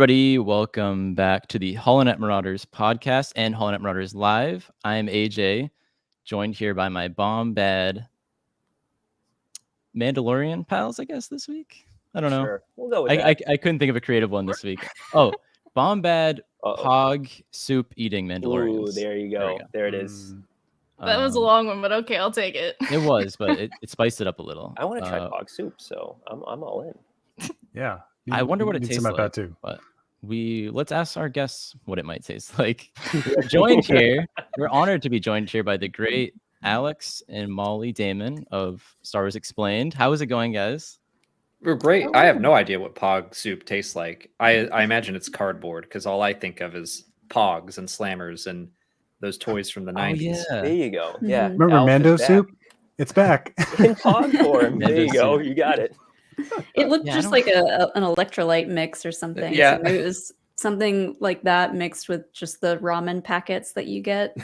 everybody. Welcome back to the HoloNet Marauders podcast and HoloNet Marauders Live. I am AJ, joined here by my bomb bad Mandalorian pals, I guess, this week. I don't know. Sure. We'll go with that. I couldn't think of a creative one this week. Oh, bomb bad hog soup eating Mandalorians. Ooh, there you go. There it is. That was a long one, but okay, I'll take it. It was, but it spiced it up a little. I want to try hog soup, so I'm all in. Yeah. I wonder what it tastes like. That too. But let's ask our guests what it might taste like. We're joined here. We're honored to be joined here by the great Alex and Mollie Damon of StarWarsExplained. How is it going, guys? We're great. I have no idea what pog soup tastes like. I imagine it's cardboard because all I think of is pogs and slammers and those toys from the 90s. Yeah. There you go. Yeah. Remember Alf Mando is back. soup? It's back. In pog form. There you go. soup. You got it. It looked just like an electrolyte mix or something. Yeah. So maybe it was something like that mixed with just the ramen packets that you get.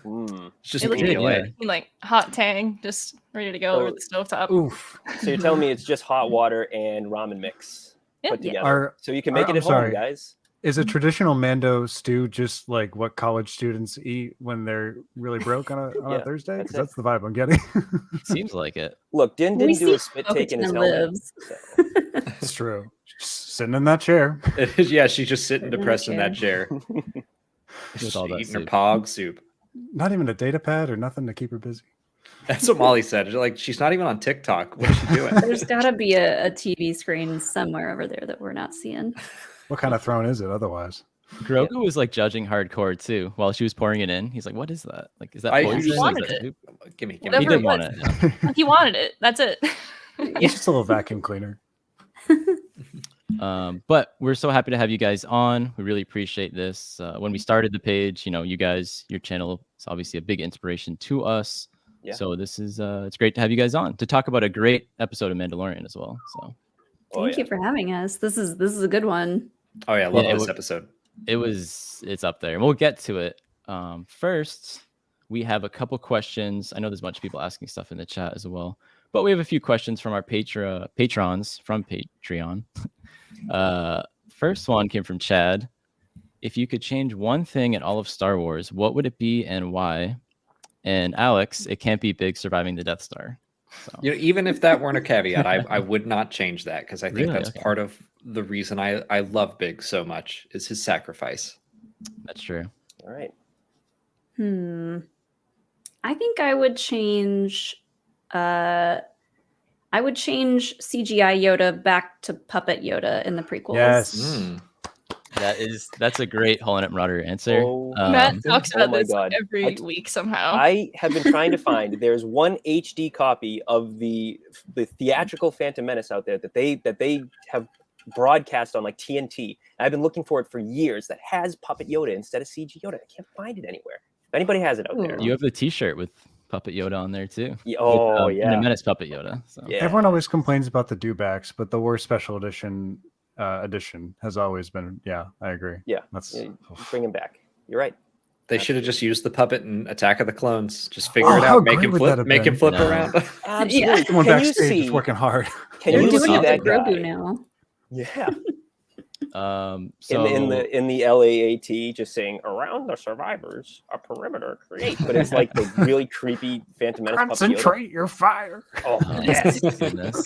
Mm. It's just It looks eating good, away. Like hot tang, just ready to go over the stovetop. Oof. So you're telling me it's just hot water and ramen mix Yeah. put together. So you can make it I'm at home, sorry. guys. Is a traditional Mando stew just like what college students eat when they're really broke on a Thursday? that's Because that's the vibe I'm getting. Seems like it. Look, Din We didn't do see a spit take in his Bo-Katan helmet. lives. So. It's true. Just sitting in that chair. Yeah, she's just sitting Sitting in depressed the in that chair. With all that Eating her soup. pog soup. Not even a data pad or nothing to keep her busy. That's what Molly said. Like, she's not even on TikTok. What is she doing? There's got to be a TV screen somewhere over there that we're not seeing. What kind of throne is it otherwise? Grogu was like judging hardcore too while she was pouring it in. He's like, "What is that? Like, is that I poison? usually Is wanted that it. soup?" Give me. He Whatever did it want was. it. Yeah. He wanted it. That's it. It's just a little vacuum cleaner. But we're so happy to have you guys on. We really appreciate this. When we started the page, you guys, your channel is obviously a big inspiration to us. Yeah. So this is it's great to have you guys on to talk about a great episode of Mandalorian as well. So Thank you for having us. This is a good one. Oh, yeah. I love Yeah, this episode. it's up there, and we'll get to it. First, we have a couple questions. I know there's a bunch of people asking stuff in the chat as well, but we have a few questions from our patrons from Patreon. First one came from Chad. If you could change one thing in all of Star Wars, what would it be and why? And Alex, it can't be Big surviving the Death Star. So. Even if that weren't a caveat, I would not change that because I think Really? that's Okay. part of the reason I love Big so much is his sacrifice. That's true. All right. I think I would change CGI Yoda back to puppet Yoda in the prequels. Yes. That's a great HoloNet Marauder answer. Oh, Matt talks oh about my this God. every week somehow. I have been trying to find. There's one HD copy of the theatrical Phantom Menace out there that they have broadcast on like TNT. I've been looking for it for years. That has Puppet Yoda instead of CG Yoda. I can't find it anywhere. If anybody has it out there, You have the T-shirt with Puppet Yoda on there too. Yeah, oh, And yeah. a Menace Puppet Yoda. So. Yeah. Everyone always complains about the dewbacks, but the worst special edition has always been. Yeah, I agree. Yeah. That's Bring him back. You're right. They should have just used the puppet in Attack of the Clones. Just Oh, figure it how out, make great him would that flip, have make him been? flip No. around. Absolutely. someone Can you backstage see? is working hard. Can They're you doing see it that with Grogu guy? now. Yeah. So in the LAAT, just saying around the survivors, a perimeter create, but it's like the really creepy Phantom Menace Puppet Yoda. Concentrate your fire. Oh, Oh, yes. goodness.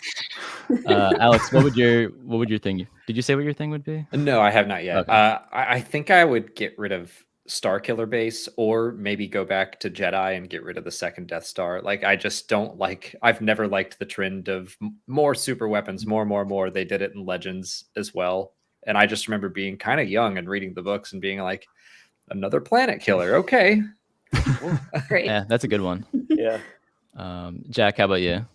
Alex, what would your thing? Did you say what your thing would be? No, I have not yet. Okay. I think I would get rid of Starkiller Base or maybe go back to Jedi and get rid of the second Death Star. Like, I just don't like, I've never liked the trend of more super weapons, more. They did it in Legends as well. And I just remember being kind of young and reading the books and being like, another planet killer. Okay. Great. Yeah, that's a good one. Yeah. Jack, how about you?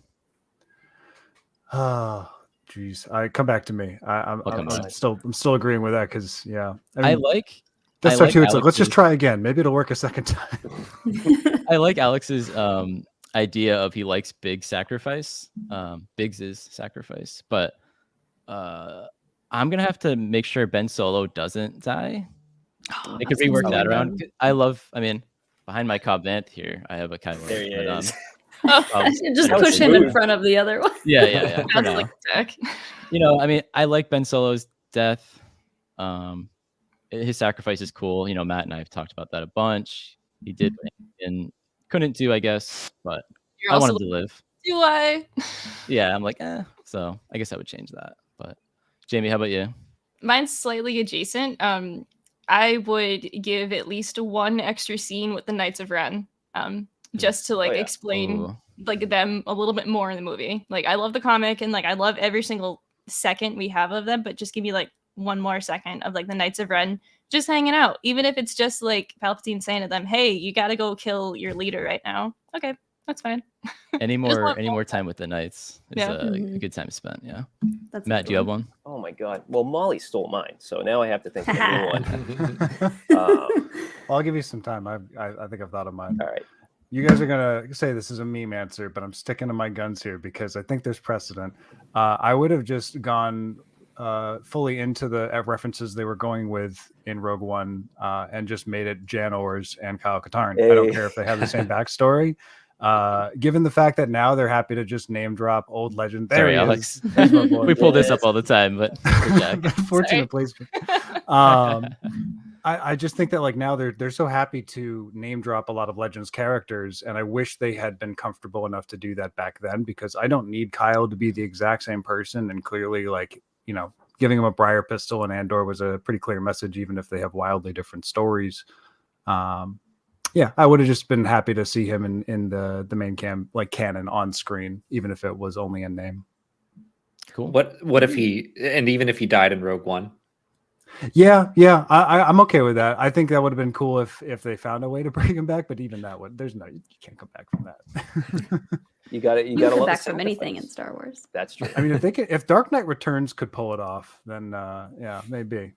Oh, geez. Come back to me. I'm Welcome back. still agreeing with that because yeah. I like Death Star like 2, it's like, let's just Alex's- try again. Maybe it'll work a second time. I like Alex's idea of he likes big sacrifice, Biggs's sacrifice, but I'm gonna have to make sure Ben Solo doesn't die. They could that rework sounds that really around. I mean, behind my Cobb Vanth here, I have a Kylo. There he but, is. Just That was push him in smooth. front of the other one. yeah. For Sounds now. like a deck. I mean, I like Ben Solo's death. His sacrifice is cool. You know, Matt and I have talked about that a bunch. He did and couldn't do, I guess, but You're I also want him to live. do I? Yeah, I'm like, so I guess I would change that. But Jamie, how about you? Mine's slightly adjacent. I would give at least one extra scene with the Knights of Ren, just to like yeah. explain Ooh. like them a little bit more in the movie. Like I love the comic and like I love every single second we have of them, but just give me like one more second of like the Knights of Ren just hanging out, even if it's just like Palpatine saying to them, "Hey, you got to go kill your leader right now." Okay, that's fine. Any want more time with the Knights is Yeah. a good time spent. Yeah. That's a Matt, good do you have one. one? Oh my god. Well, Molly stole mine, so now I have to think of a new one. I'll give you some time. I think I've thought of mine. All right. You guys are gonna say this is a meme answer, but I'm sticking to my guns here because I think there's precedent. I would have just gone fully into the references they were going with in Rogue One and just made it Jan Ors and Kyle Katarn. I don't care if they have the same backstory. Given the fact that now they're happy to just name drop old legend. There Sorry, he Alex. is. There's my boy. We pull this up all the time, but Jack. Unfortunate placement. I just think that like now they're so happy to name drop a lot of Legends characters, and I wish they had been comfortable enough to do that back then, because I don't need Kyle to be the exact same person. And clearly, like, you know, giving him a Briar pistol in Andor was a pretty clear message, even if they have wildly different stories. Yeah, I would have just been happy to see him in the main canon on screen, even if it was only in name. Cool. What if even if he died in Rogue One? Yeah, I'm okay with that. I think that would have been cool if they found a way to bring him back, but even that would, you can't come back from that. You got You to come love back the from anything in sacrifice. Star Wars. That's true. I mean, if Dark Knight Returns could pull it off, then yeah, maybe.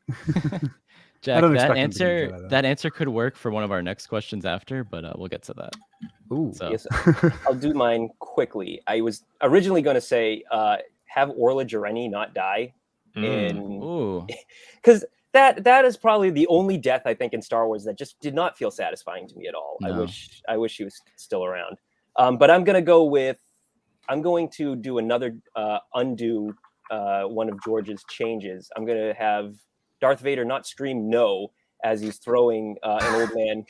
Jack, don't that expect him to be answer Jedi, though. that answer could work for one of our next questions after, but we'll get to that. Ooh. So Yes, I'll do mine quickly. I was originally going to say have Orla Jareni not die, ooh. because that is probably the only death I think in Star Wars that just did not feel satisfying to me at all. No. I wish she was still around. But I'm going to do another undo one of George's changes. I'm going to have Darth Vader not scream no as he's throwing an old man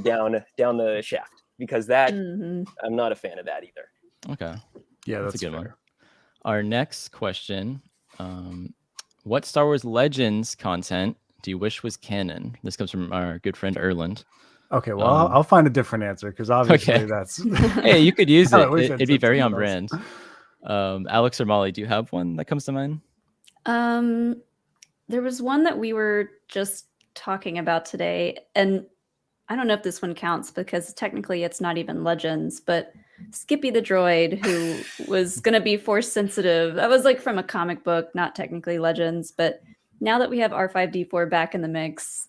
down the shaft, because that I'm not a fan of that either. Okay. Yeah, that's a good fair. one. Our next question: what Star Wars Legends content do you wish was canon? This comes from our good friend Erland. Okay, well, I'll find a different answer, because obviously Okay. that's. Hey, you could use I it. wish I'd It'd be said very on something brand. Alex or Molly, do you have one that comes to mind? There was one that we were just talking about today, and I don't know if this one counts because technically it's not even Legends, but Skippy the droid, who was going to be force sensitive. That was like from a comic book, not technically Legends, but now that we have R5D4 back in the mix,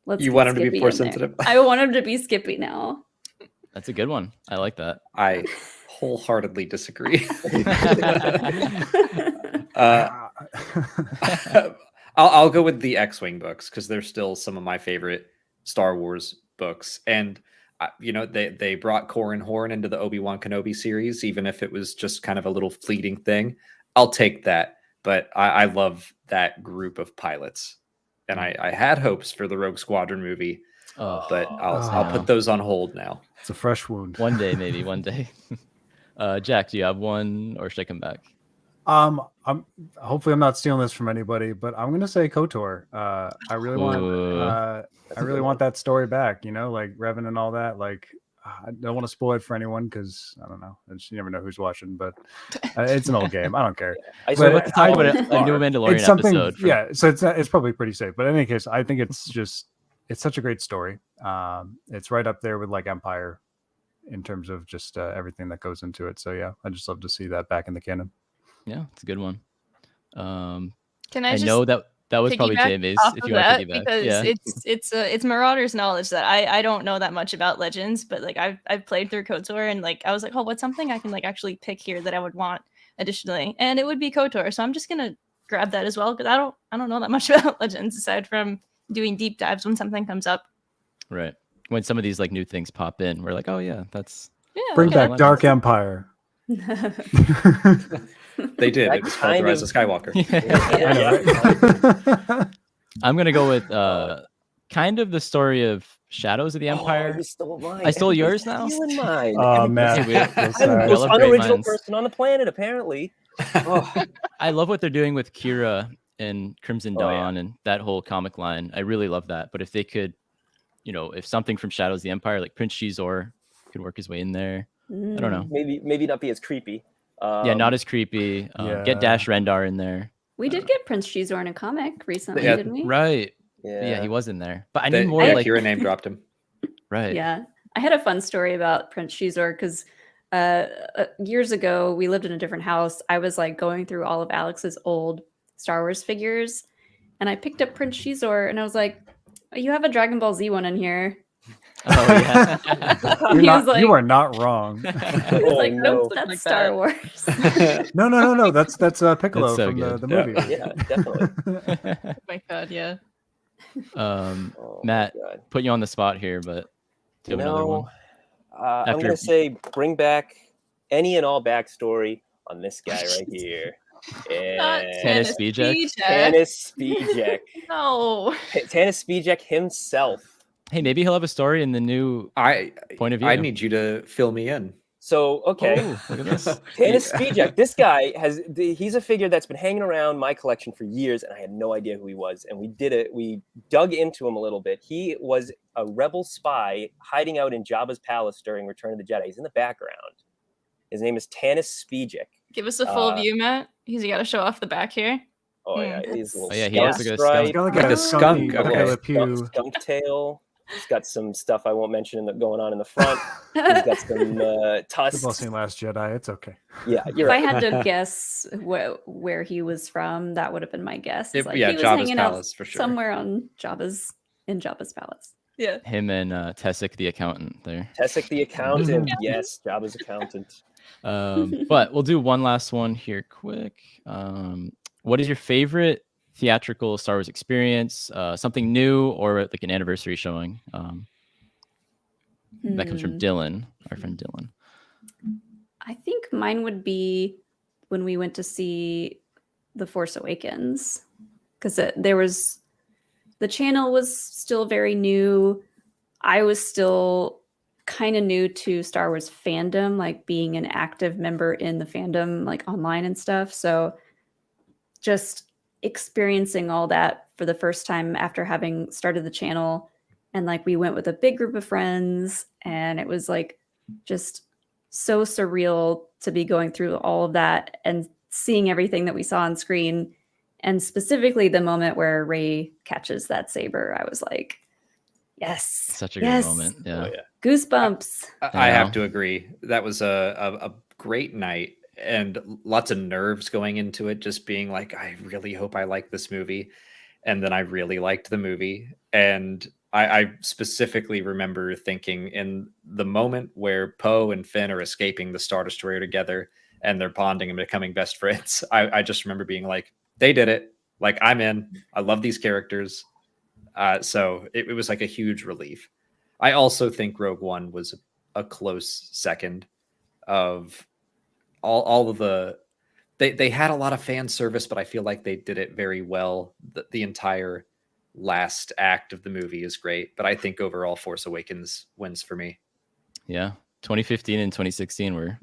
let's You get want him to be Skippy force in there. sensitive? I want him to be Skippy now. That's a good one. I like that. I wholeheartedly disagree. I'll go with the X-Wing books, because they're still some of my favorite Star Wars books. And you know, they brought Corran Horn into the Obi-Wan Kenobi series, even if it was just kind of a little fleeting thing. I'll take that. But I love that group of pilots, and I had hopes for the Rogue Squadron movie, but I'll put those on hold now. It's a fresh wound. One day, maybe one day. Jack, do you have one, or should I come back? Hopefully I'm not stealing this from anybody, but I'm gonna say KOTOR. I really want that story back. You know, like Revan and all that. Like, I don't want to spoil it for anyone, because I don't know. You never know who's watching, but it's an old game. I don't care. I But Let's talk about a new Mandalorian it's something, episode. yeah. So it's probably pretty safe. But in any case, I think it's such a great story. It's right up there with like Empire in terms of just everything that goes into it. So yeah, I just love to see that back in the canon. Yeah, it's a good one. Can I know that was probably piggyback Jamie's. off If of you want that, to piggyback, because yeah. it's Marauders knowledge that I don't know that much about Legends, but like I've played through KOTOR, and like I was like, oh, what's something I can like actually pick here that I would want additionally, and it would be KOTOR. So I'm just gonna grab that as well, because I don't know that much about Legends aside from doing deep dives when something comes up. Right. When some of these like new things pop in, we're like, oh yeah, that's Yeah, Bring okay. back Dark Empire. They did. That It was called kind The Rise of- of Skywalker. I know, right? I'm gonna go with kind of the story of Shadows of the Empire. Oh, you stole mine. I stole Everybody's yours now? stealing mine. Oh man, Hey, I feel we- I'm the sad. we most love great unoriginal minds. person on the planet, apparently. Oh, I love what they're doing with Kira and Crimson Oh, yeah. Dawn and that whole comic line. I really love that. But if they could, if something from Shadows of the Empire, like Prince Shizor, could work his way in there. I don't know. maybe not be as creepy. Yeah, not as creepy. Yeah. Get Dash Rendar in there. We did get Prince Shizor in a comic recently, Yeah, didn't we? Right. Yeah, Yeah, he was in there. But I The, need more yeah, like Kira name dropped him. right. Yeah. I had a fun story about Prince Shizor because years ago we lived in a different house. I was like going through all of Alex's old Star Wars figures, and I picked up Prince Shizor, and I was like, "You have a Dragon Ball Z one in here." Oh yeah. He was like, you are not wrong. he was Oh, like, no. "Nope, that's Like Star that. Wars." No. That's Piccolo That's so from good. the Yeah. movie. Yeah, definitely. Oh my god, yeah. Oh, Matt, my God. put you on the spot here, but do you have another one? I'm After- gonna say bring back any and all backstory on this guy right here. Not Yeah. Tannis Speedjack? Tannis Speedjack. No. Tannis Speedjack himself. Hey, maybe he'll have a story in the new I point of view. I need you to fill me in. So, okay. Oh, look at this. Tannis Speedjack, this guy he's a figure that's been hanging around my collection for years, and I had no idea who he was. And we dug into him a little bit. He was a rebel spy hiding out in Jabba's palace during Return of the Jedi. He's in the background. His name is Tannis Speedjack. Give us a full view, Matt. Because you got to show off the back here. Oh yeah, he's a little Oh, yeah, he skunk looks like a He's stripe. got like Like a a skunk, skunky okay. Pepe Le Pew. Skunk tail. He's got some stuff I won't mention going on in the front. He's got some Football tusks. scene Last Jedi. It's okay. Yeah, If you're I right. had to guess where he was from, that would have been my guess. It's Yeah, he was Jabba's hanging palace out for sure. somewhere in Jabba's palace. Yeah. Him and Tessic the accountant there. Tessic the accountant. Yes, Jabba's accountant. But we'll do one last one here quick. What is your favorite theatrical Star Wars experience? Something new or like an anniversary showing? That comes from Dylan, our friend Dylan. I think mine would be when we went to see The Force Awakens, because the channel was still very new. I was still kind of new to Star Wars fandom, like being an active member in the fandom, like online and stuff. So just experiencing all that for the first time after having started the channel. And like we went with a big group of friends, and it was like just so surreal to be going through all of that and seeing everything that we saw on screen. And specifically the moment where Rey catches that saber, I was like, yes. Such a great yes, moment. Yeah. Oh yeah. Goosebumps. I know. have to agree. That was a great night and lots of nerves going into it, just being like, I really hope I like this movie. And then I really liked the movie. And I specifically remember thinking in the moment where Poe and Finn are escaping the Star Destroyer together and they're bonding and becoming best friends. I just remember being like, they did it. Like, I'm in. I love these characters. So it was like a huge relief. I also think Rogue One was a close second of all of the. They had a lot of fan service, but I feel like they did it very well. The entire last act of the movie is great, but I think overall Force Awakens wins for me. Yeah. 2015 and 2016 were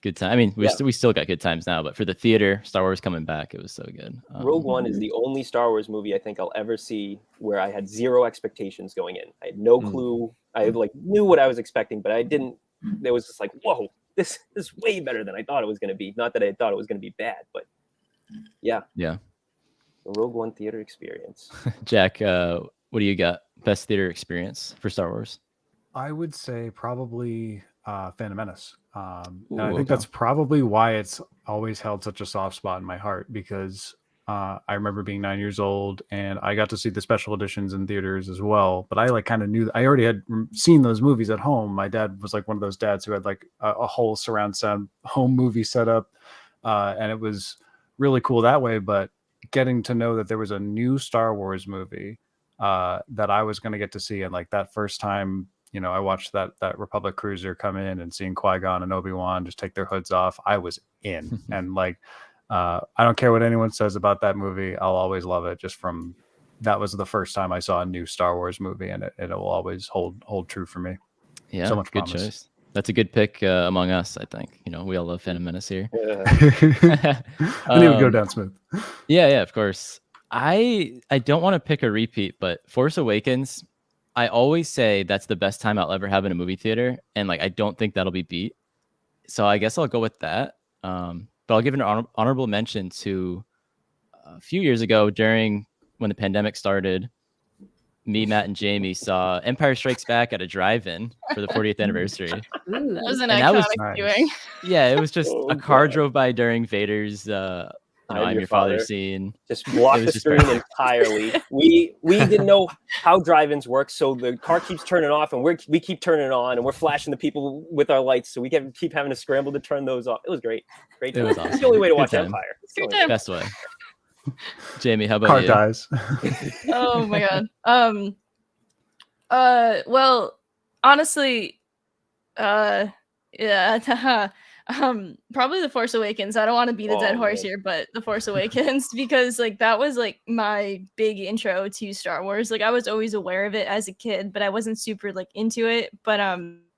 good time. I mean, we Yeah. still got good times now, but for the theater, Star Wars coming back, it was so good. Rogue One is the only Star Wars movie I think I'll ever see where I had zero expectations going in. I had no clue. I like knew what I was expecting, but I didn't. It was just like, whoa, this is way better than I thought it was going to be. Not that I thought it was going to be bad, but yeah. Yeah. The Rogue One theater experience. Jack, what do you got? Best theater experience for Star Wars? I would say probably Phantom Menace. And I Ooh, think okay. that's probably why it's always held such a soft spot in my heart, because I remember being 9 years old and I got to see the special editions in theaters as well. But I like kind of knew I already had seen those movies at home. My dad was like one of those dads who had like a whole surround sound home movie set up. And it was really cool that way. But getting to know that there was a new Star Wars movie that I was going to get to see, and like that first time I watched that Republic cruiser come in and seeing Qui-Gon and Obi-Wan just take their hoods off. I was in, and like, I don't care what anyone says about that movie. I'll always love it. Just from that was the first time I saw a new Star Wars movie, and it will always hold true for me. Yeah, so much good promise. choice. That's a good pick among us, I think. We all love Phantom Menace here. I knew it would go down smooth. Yeah, of course. I don't want to pick a repeat, but Force Awakens, I always say that's the best time I'll ever have in a movie theater, and like I don't think that'll be beat. So I guess I'll go with that. But I'll give an honorable mention to a few years ago when the pandemic started. Me, Matt, and Jamie saw Empire Strikes Back at a drive-in for the 40th anniversary. Ooh. That was an And that was iconic viewing. Yeah, it was just Oh, a car God. drove by during Vader's I'm your father scene. Just block It the was just screen perfect. entirely. We didn't know how drive-ins work, so the car keeps turning off, and we keep turning it on, and we're flashing the people with our lights, so we keep having to scramble to turn those off. It was great. Great. It was It's awesome. the only way to Good watch time. Empire. It's the Good only time. Best way. Jamie, how about Car you? dies. Oh my god. Well, honestly, yeah, probably The Force Awakens. I don't want to beat a dead Oh, horse man. here, but The Force Awakens because like that was like my big intro to Star Wars. Like I was always aware of it as a kid, but I wasn't super like into it. But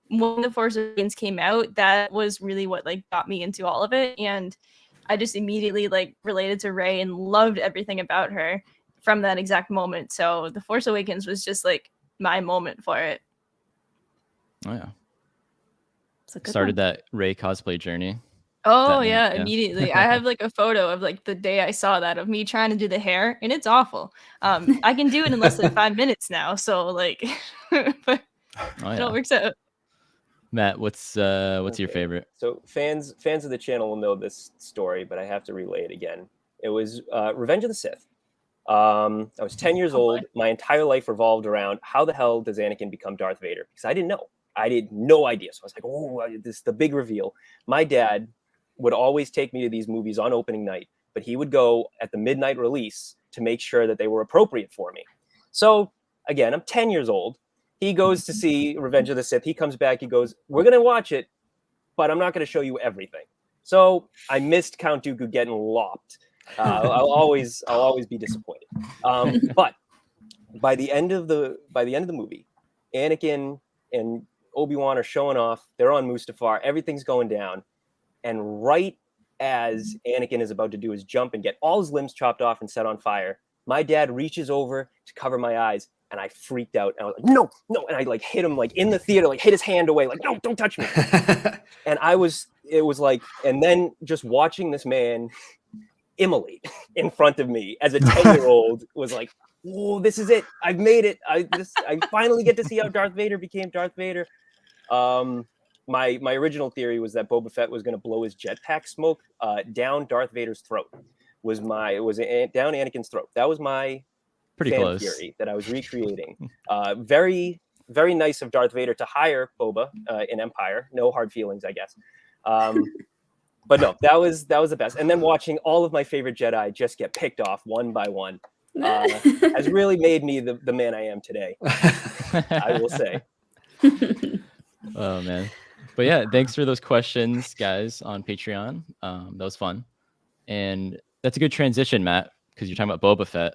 when The Force Awakens came out, that was really what like got me into all of it, and I just immediately like related to Rey and loved everything about her from that exact moment. So The Force Awakens was just like my moment for it. Oh yeah. It's a good Started one. that Rey cosplay journey. Oh That yeah, night, yeah. immediately. I have like a photo of like the day I saw that of me trying to do the hair, and it's awful. I can do it in less than 5 minutes now, so like, but Oh it yeah. all works out. Matt, what's your Okay. favorite? So fans of the channel will know this story, but I have to relay it again. It was Revenge of the Sith. I was 10 years Oh, boy. old. My entire life revolved around how the hell does Anakin become Darth Vader? Because I didn't know. I had no idea. So I was like, oh, this is the big reveal. My dad would always take me to these movies on opening night, but he would go at the midnight release to make sure that they were appropriate for me. So again, I'm 10 years old. He goes to see Revenge of the Sith. He comes back. He goes, we're going to watch it, but I'm not going to show you everything. So I missed Count Dooku getting lopped. I'll always be disappointed. But by the end of the movie, Anakin and Obi-Wan are showing off. They're on Mustafar. Everything's going down. And right as Anakin is about to do his jump and get all his limbs chopped off and set on fire, my dad reaches over to cover my eyes, and I freaked out. And I was like, no. And I like hit him like in the theater, like hit his hand away, like, no, don't touch me. And it was like, and then just watching this man immolate in front of me as a 10-year-old was like, whoa, this is it. I've made it. I finally get to see how Darth Vader became Darth Vader. My original theory was that Boba Fett was going to blow his jetpack smoke down Darth Vader's throat. Down Anakin's throat. That was my Pretty fan close. theory that I was recreating. Very, very nice of Darth Vader to hire Boba in Empire. No hard feelings, I guess. But no, that was the best. And then watching all of my favorite Jedi just get picked off one by one has really made me the man I am today. I will say. Oh man. But yeah, thanks for those questions, guys, on Patreon. That was fun. And that's a good transition, Matt, because you're talking about Boba Fett,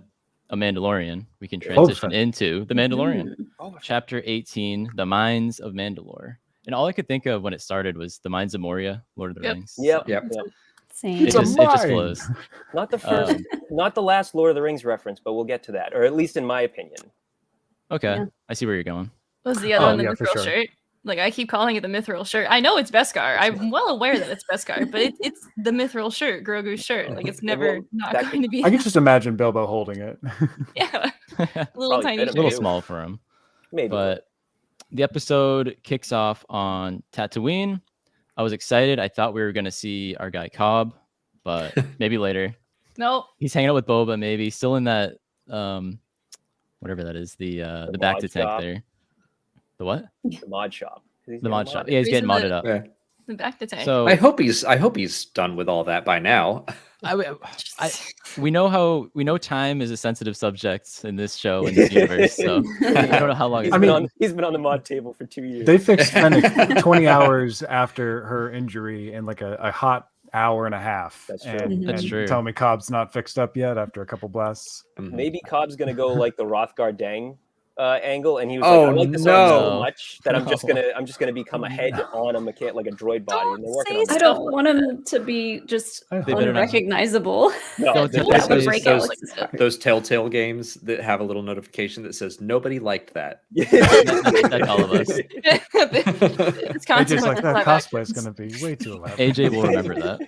a Mandalorian. We can transition into The Mandalorian. Chapter 18, The Mines of Mandalore. And all I could think of when it started was the Mines of Moria, Lord of the Yep. Rings. Yep. So Yep. Same. it just flows. Not the first, not the last Lord of the Rings reference, but we'll get to that, or at least in my opinion. Okay. Yeah. I see where you're going. Was the other Oh, one the yeah, for mithril sure. shirt? Like I keep calling it the mithril shirt. I know it's Beskar. I'm well aware that it's Beskar, but it's the mithril shirt, Grogu's shirt. Like it's never Well, not that going to be. I can just imagine Bilbo holding it. Yeah, A little Probably tiny fit him. shirt. little small for him. Maybe. But the episode kicks off on Tatooine. I was excited. I thought we were going to see our guy Cobb, but maybe later. Nope. He's hanging out with Boba, maybe still in that whatever that is, the back mod to tank shop. there. The what? The mod shop. He's The getting mod shop. modded. Yeah, he's getting Reason modded up. Yeah. The back to tank. So I hope he's done with all that by now. we know time is a sensitive subject in this show, in this universe. So I don't know how long. He's been on the mod table for 2 years. They fixed Fennec 20 hours after her injury in like a hot hour and a half. That's true. And, That's and true. tell me Cobb's not fixed up yet after a couple blasts. Maybe Cobb's gonna go like the Rothgar Dang angle, and he was Oh, like, "I like this arm so no. much that I'm just gonna become a head on a mechanic, like a droid body." And they're working on say I that. don't want him to be just They better not. unrecognizable. No, Don't they're- tell That would us. break Those- Alex's heart. Those Telltale games that have a little notification that says nobody liked that. That's all of us. It's AJ's consequences like, that live cosplay is actions. going to be way too elaborate. AJ will remember that.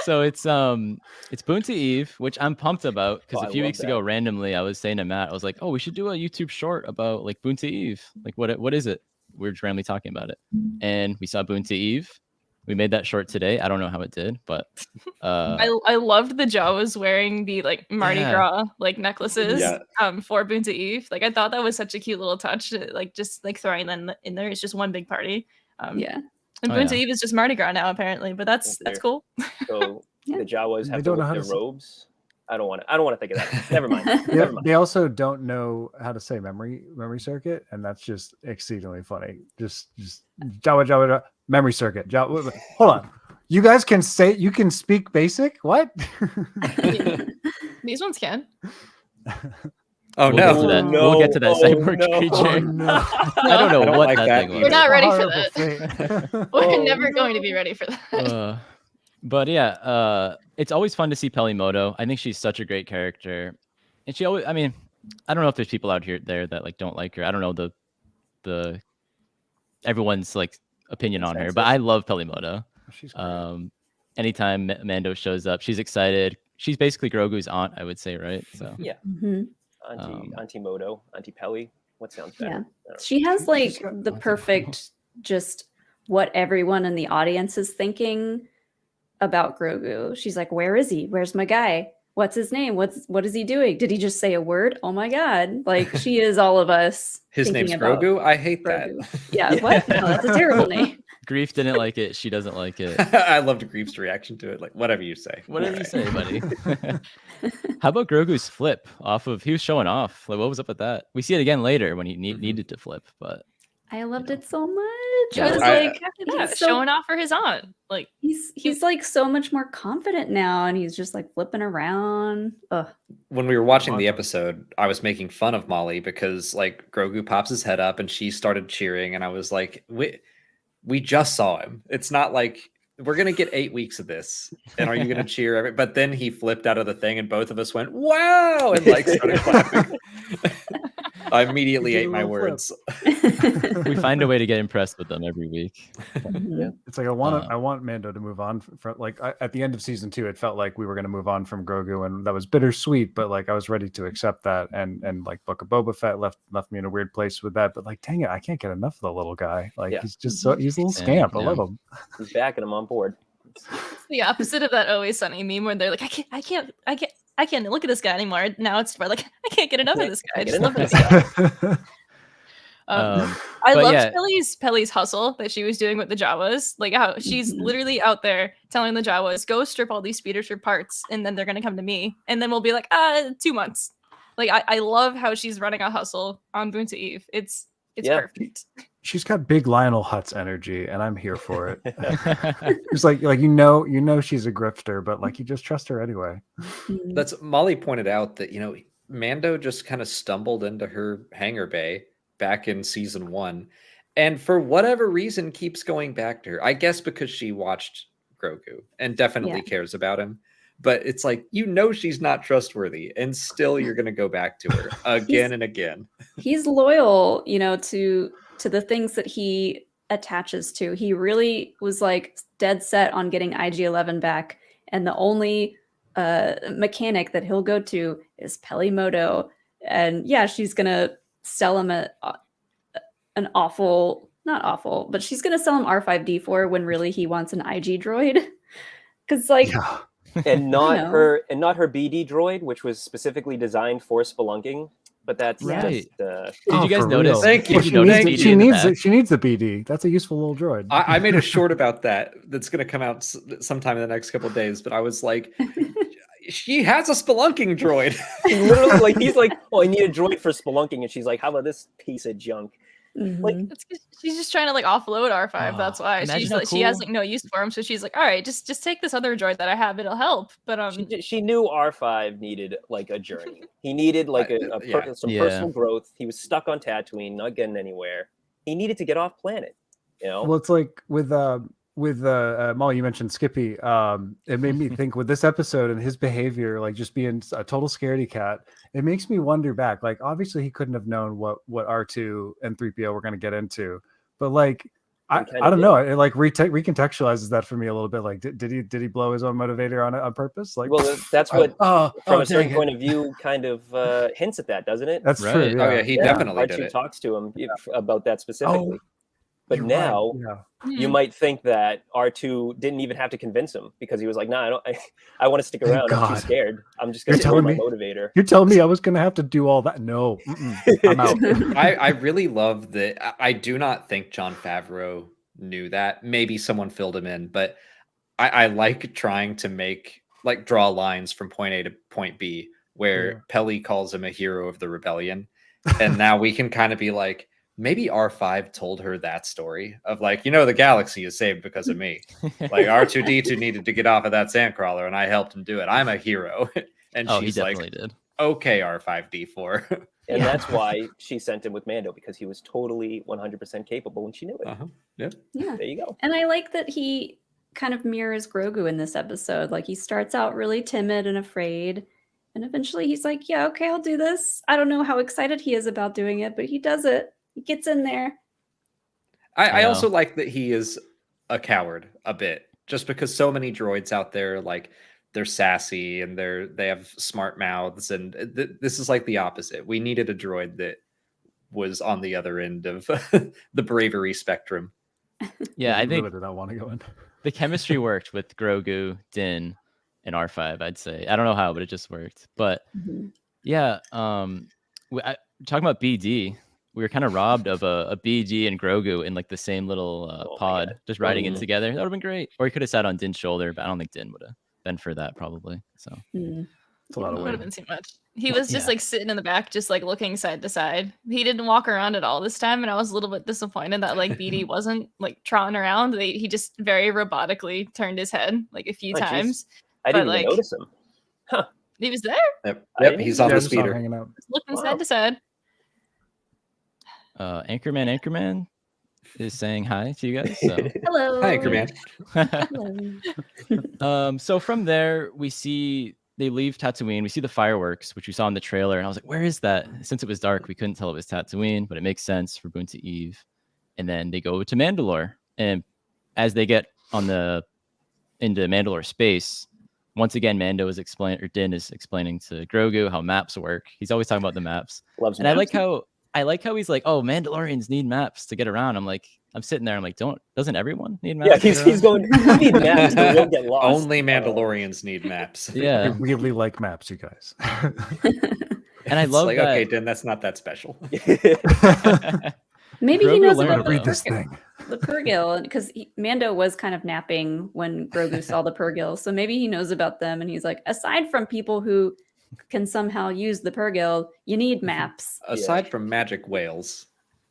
So it's Boonta Eve, which I'm pumped about because Oh, a I few love weeks that. ago, randomly, I was saying to Matt, I was like, "Oh, we should do a YouTube short about like Boonta Eve. Like, what is it?" We were just randomly talking about it, and we saw Boonta Eve. We made that short today. I don't know how it did, but I loved the Jawas wearing the like Mardi Yeah. Gras like necklaces Yeah. for Boonta Eve. Like I thought that was such a cute little touch, like just like throwing them in there. It's just one big party. Yeah. And Oh, Boonta yeah. Eve is just Mardi Gras now apparently, but that's Okay. cool. So Yeah. the Jawas They have don't to know how their to say- robes. I don't want to think of that. Never mind. They, Never mind. they also don't know how to say memory circuit, and that's just exceedingly funny. Just Jawa memory circuit. Jawa, hold on. You guys can speak basic? What? These ones can. Oh we'll get to no. that. no. We'll get to that Oh, cyborg no. creature. no. I don't know I don't what like that, that thing We're was. not ready for Horrible that. fate. We're Oh, never going to no. be ready for that. But yeah, it's always fun to see Pelimoto. I think she's such a great character, and she always. I mean, I don't know if there's people out there that like don't like her. I don't know the everyone's like opinion on her, but I love Pelimoto. She's great. Anytime Mando shows up, she's excited. She's basically Grogu's aunt, I would say, right? So Yeah. Mhm. Auntie Moto, Auntie Pelly. What sounds better? Yeah. I don't know. She has like She's got the lots of perfect just what everyone in the audience is thinking about Grogu. She's like, "Where is he? Where's my guy? What's his name? What is he doing? Did he just say a word? Oh my god!" Like she is all of us. His thinking name's about Grogu. I hate Grogu. that. Yeah. What? No, that's a terrible name. Grief didn't like it. She doesn't like it. I loved Grief's reaction to it. Like, whatever you say. Whatever you Alright. say, buddy. How about Grogu's flip off of? He was showing off. Like, what was up with that? We see it again later when he needed to flip, but I loved it so much. Yeah, I was I- like, Yeah, he's so showing off for his aunt. Like he's like so much more confident now, and he's just like flipping around. Ugh. When we were watching the Awesome. episode, I was making fun of Molly because like Grogu pops his head up and she started cheering, and I was like, we just saw him. It's not like we're gonna get 8 weeks of this, and are you gonna cheer every? But then he flipped out of the thing, and both of us went, "Wow!" and like started clapping. I immediately He did ate a my little flip. words. we find a way to get impressed with them every week. Mhm. It's like I want Mando to move on from like at the end of season 2. It felt like we were going to move on from Grogu, and that was bittersweet. But like I was ready to accept that, and like Book of Boba Fett left me in a weird place with that. But like, dang it, I can't get enough of the little guy. Like Yeah. he's just he's a little Yeah, scamp. I yeah. love him. He's back and I'm on board. it's the opposite of that Always Sunny meme where they're like, I can't look at this guy anymore. Now it's more like I can't get enough of this guy. I just love this guy. Um, I but loved yeah. Pelly's hustle that she was doing with the Jawas. Like how she's Mhm. literally out there telling the Jawas, go strip all these speeders for parts, and then they're gonna come to me. And then we'll be like, 2 months. Like I love how she's running a hustle on Boonta Eve. It's Yeah. perfect. She's got big Lionel Hutz energy, and I'm here for it. It's like you know she's a grifter, but like you just trust her anyway. Mhm. That's Molly pointed out that Mando just kind of stumbled into her hangar bay back in season 1, and for whatever reason keeps going back to her. I guess because she watched Grogu and definitely Yeah. cares about him. But it's like she's not trustworthy, and still you're going to go back to her again and again. He's loyal, to the things that he attaches to. He really was like dead set on getting IG-11 back, and the only mechanic that he'll go to is Pelimoto. And yeah, she's gonna sell him an awful, not awful, but she's gonna sell him R5D4 when really he wants an IG droid. Because like Yeah. And not know. her BD droid, which was specifically designed for spelunking. but that's Right. just, Did you guys for notice? real. Thank you. Did She you notice needs, BD it, she, in the needs back? it, she needs the BD. That's a useful little droid. I made a short about that that's going to come out sometime in the next couple of days, but I was like, she has a spelunking droid. he literally like he's like, oh, I need a droid for spelunking, and she's like, how about this piece of junk? Mhm. It's 'cause she's just trying to like offload R5. That's why imagine she's how like she has cool- like no use for him. So she's like, all right, just take this other droid that I have. It'll help. But She knew R5 needed like a journey. He needed like some Yeah. personal growth. He was stuck on Tatooine, not getting anywhere. He needed to get off planet. You know, Well, it's like with Molly, you mentioned Skippy. It made me think with this episode and his behavior, like just being a total scaredy cat. It makes me wonder back. Like, obviously, he couldn't have known what R2 and 3PO were going to get into, but like, I don't know. It like recontextualizes that for me a little bit. Like, did he blow his own motivator on purpose? Like, well, that's what from a certain dang it. point of view kind of hints at that, doesn't it? That's Right. true. Oh yeah, he definitely did R2 it. talks to him about that specifically. But You're now right, yeah. you might think that R2 didn't even have to convince him because he was like, "Nah, I want to stick around. I'm too God. scared. I'm just going You're to telling my me- motivator." You're telling me I was going to have to do all that? No, I'm out. I really love that. I do not think Jon Favreau knew that. Maybe someone filled him in, but I like trying to draw lines from point A to point B where Pelly calls him a hero of the rebellion. And now we can kind of be like, maybe R5 told her that story of like, the galaxy is saved because of me. Like R2D2 needed to get off of that sandcrawler and I helped him do it. I'm a hero. And Oh, he she's definitely like, did. okay, R5D4. And that's why she sent him with Mando, because he was totally 100% capable when she knew it. Yeah. Yeah. There you go. And I like that he kind of mirrors Grogu in this episode. Like he starts out really timid and afraid. And eventually he's like, yeah, okay, I'll do this. I don't know how excited he is about doing it, but he does it. He gets in there. I also like that he is a coward a bit, just because so many droids out there, like they're sassy and they have smart mouths, and this is like the opposite. We needed a droid that was on the other end of the bravery spectrum. Yeah, I You think really did not want to go in. the chemistry worked with Grogu, Din, and R5. I'd say I don't know how, but it just worked. But yeah, talking about BD. We were kind of robbed of a BD and Grogu in like the same little pod, just riding in together. That would have been great. Or he could have sat on Din's shoulder, but I don't think Din would have been for that probably. So It's a lot of would have weight. been too much. He was just like sitting in the back, just like looking side to side. He didn't walk around at all this time, and I was a little bit disappointed that like BD wasn't like trotting around. He just very robotically turned his head like a few times. I didn't but, even notice him. Huh. He was there, Yep, he's on the just saw him speeder. hanging out. looking side to side. Anchorman is saying hi to you guys. So. Hello. Hi, Anchorman. Hello. So from there, we see they leave Tatooine. We see the fireworks, which we saw in the trailer, and I was like, "Where is that?" Since it was dark, we couldn't tell it was Tatooine, but it makes sense for Boonta Eve. And then they go to Mandalore, and as they get into Mandalore space, once again, Din is explaining to Grogu how maps work. He's always talking about the maps, Loves and maps. I like how he's like, "Oh, Mandalorians need maps to get around." I'm sitting there. I'm like, doesn't everyone need maps? Yeah, to get he's around?" going, "You need maps, or we'll get lost." Only Mandalorians need maps. Yeah, We really like maps, you guys. and I It's love like, that. okay, Din, that's not that special. Maybe he Grogu knows learned about to Read this thing. the Purrgil, because Mando was kind of napping when Grogu saw the Purrgil. So maybe he knows about them, and he's like, aside from people who can somehow use the Purrgil, you need maps. Aside from magic whales,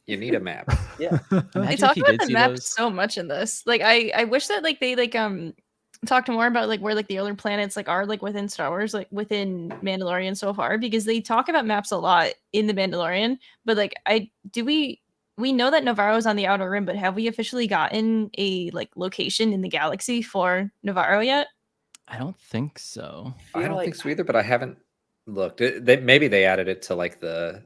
you need a map. Yeah. They Imagine talk if he about did the see map those. so much in this. Like I wish that like they like talked more about like where like the other planets like are like within Star Wars, like within Mandalorian so far, because they talk about maps a lot in the Mandalorian. But like we know that Navarro is on the Outer Rim, but have we officially gotten a like location in the galaxy for Navarro yet? I don't think so. I don't think so either, but I haven't looked. Maybe they added it to like the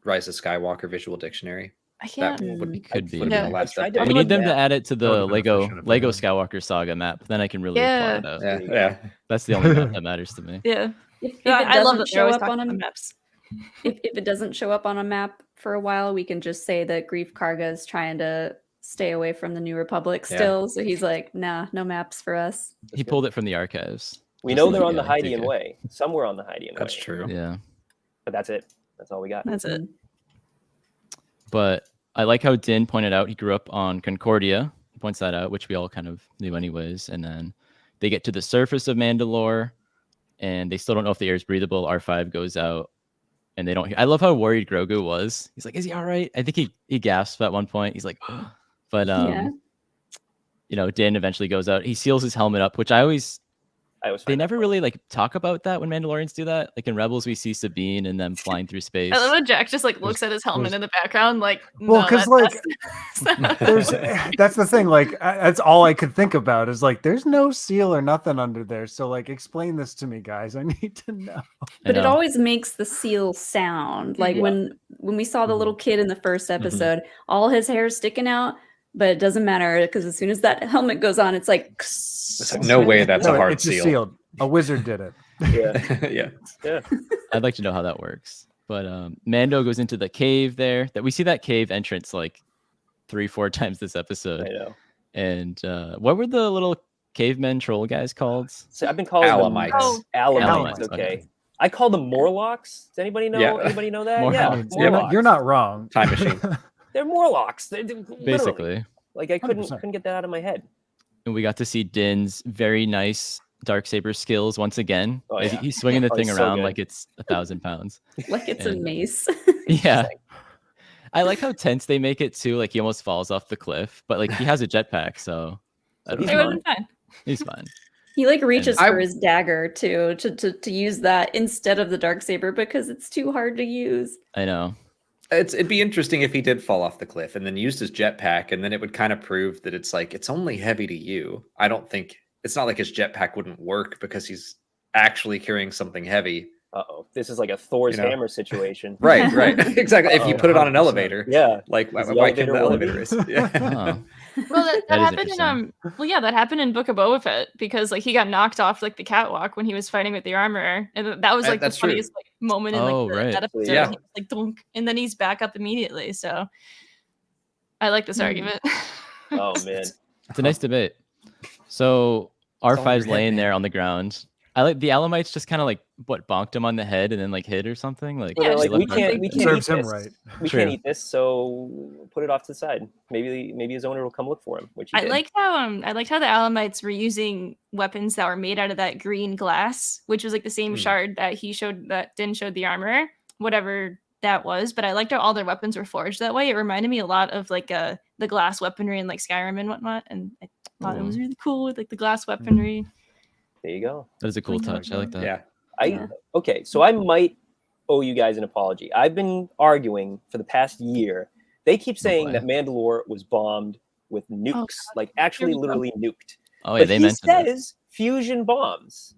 Rise of Skywalker visual dictionary. I That can't. would Could be. have been the Yeah. last I tried to update. We need them to map. add it to That would've the been efficient Lego if they had. Skywalker Saga map. Then I can really Yeah. plot it out. Yeah, There you yeah. That's the only map that matters to me. Yeah. If No, it I love doesn't that they're show always up talking on about a maps. if it doesn't show up on a map for a while, we can just say that Grief Karga is trying to stay away from the New Republic Yeah. still. So he's like, nah, no maps for us. He pulled it from the archives. We Just know like, they're on the yeah, Hydian DK. way. Somewhere on the Hydian That's way. true. Yeah. But that's it. That's all we got. That's it. But I like how Din pointed out he grew up on Concordia. He points that out, which we all kind of knew anyways. And then they get to the surface of Mandalore, and they still don't know if the air is breathable. R5 goes out, and they don't. I love how worried Grogu was. He's like, "Is he all right?" I think he gasped at one point. He's like, but you know, Din eventually goes out. He seals his helmet up, which they never really like talk about that when Mandalorians do that. Like in Rebels, we see Sabine and them flying through space. I love how Jack just like looks at his helmet in the background, like, Well, no, because that's the thing. Like that's all I could think about is like, there's no seal or nothing under there. So like, explain this to me, guys. I need to know. But it always makes the seal sound. Like when we saw the little kid in the first episode, all his hair is sticking out, but it doesn't matter because as soon as that helmet goes on, it's like, It's like, no way that's a hard it's seal. sealed. A wizard did it. Yeah. I'd like to know how that works. But Mando goes into the cave there. That we see that cave entrance like 3-4 times this episode. I know. And what were the little cavemen troll guys called? So I've been calling Alamites. them Alamites. Alamites, Okay. I call them Morlocks. Does anybody know? Yeah. Anybody know that? Morlocks. Yeah, Morlocks. You're not wrong. Time machine. They're Morlocks. They're literally. Basically. Like I couldn't 100%. get that out of my head. And we got to see Din's very nice Darksaber skills once again. Oh, As yeah. He's swinging the Oh, thing he's so around good. like it's 1,000 pounds. like it's a And- mace. Yeah. I like how tense they make it too. Like he almost falls off the cliff, but like he has a jetpack, so I don't He's It would know. have been fine. He's fine. He like reaches I- for his dagger to use that instead of the dark saber because it's too hard to use. I know. It'd be interesting if he did fall off the cliff and then used his jetpack, and then it would kind of prove that it's like it's only heavy to you. I don't think it's not like his jetpack wouldn't work because he's actually carrying something heavy. Uh-oh. This is like a Thor's You know? hammer situation. Right. Exactly. If you put it on an 100%. elevator, Yeah. like Is the why can't the elevator elevator is? Yeah. Oh. Well, that That is happened in interesting. well, yeah, that happened in Book of Boba Fett because like he got knocked off like the catwalk when he was fighting with the armor, and that was like the That's true. funniest like moment in like Oh, right. that episode. Yeah. He was, like dunk, and then he's back up immediately. So I like this argument. Oh man. It's a nice debate. So all in your R5's head, laying man. there on the ground. I like the Alamites just kind of like bonked him on the head and then like hit or something. Like, Yeah, They're they like, left we can't R5 eat Serves him this. right. We True. can't eat this, so put it off to the side. Maybe his owner will come look for him, which he I did. liked how the Alamites were using weapons that were made out of that green glass, which was like the same shard that Din showed the armor, whatever that was. But I liked how all their weapons were forged that way. It reminded me a lot of like the glass weaponry in like Skyrim and whatnot, and I thought it was really cool with like the glass weaponry. There you go. That is a cool touch. I like that. Yeah. Okay, so I might owe you guys an apology. I've been arguing for the past year. They keep saying boy. that Mandalore was bombed with nukes, like actually Here we go. literally nuked. Oh, yeah, But they he mentioned it. says fusion bombs.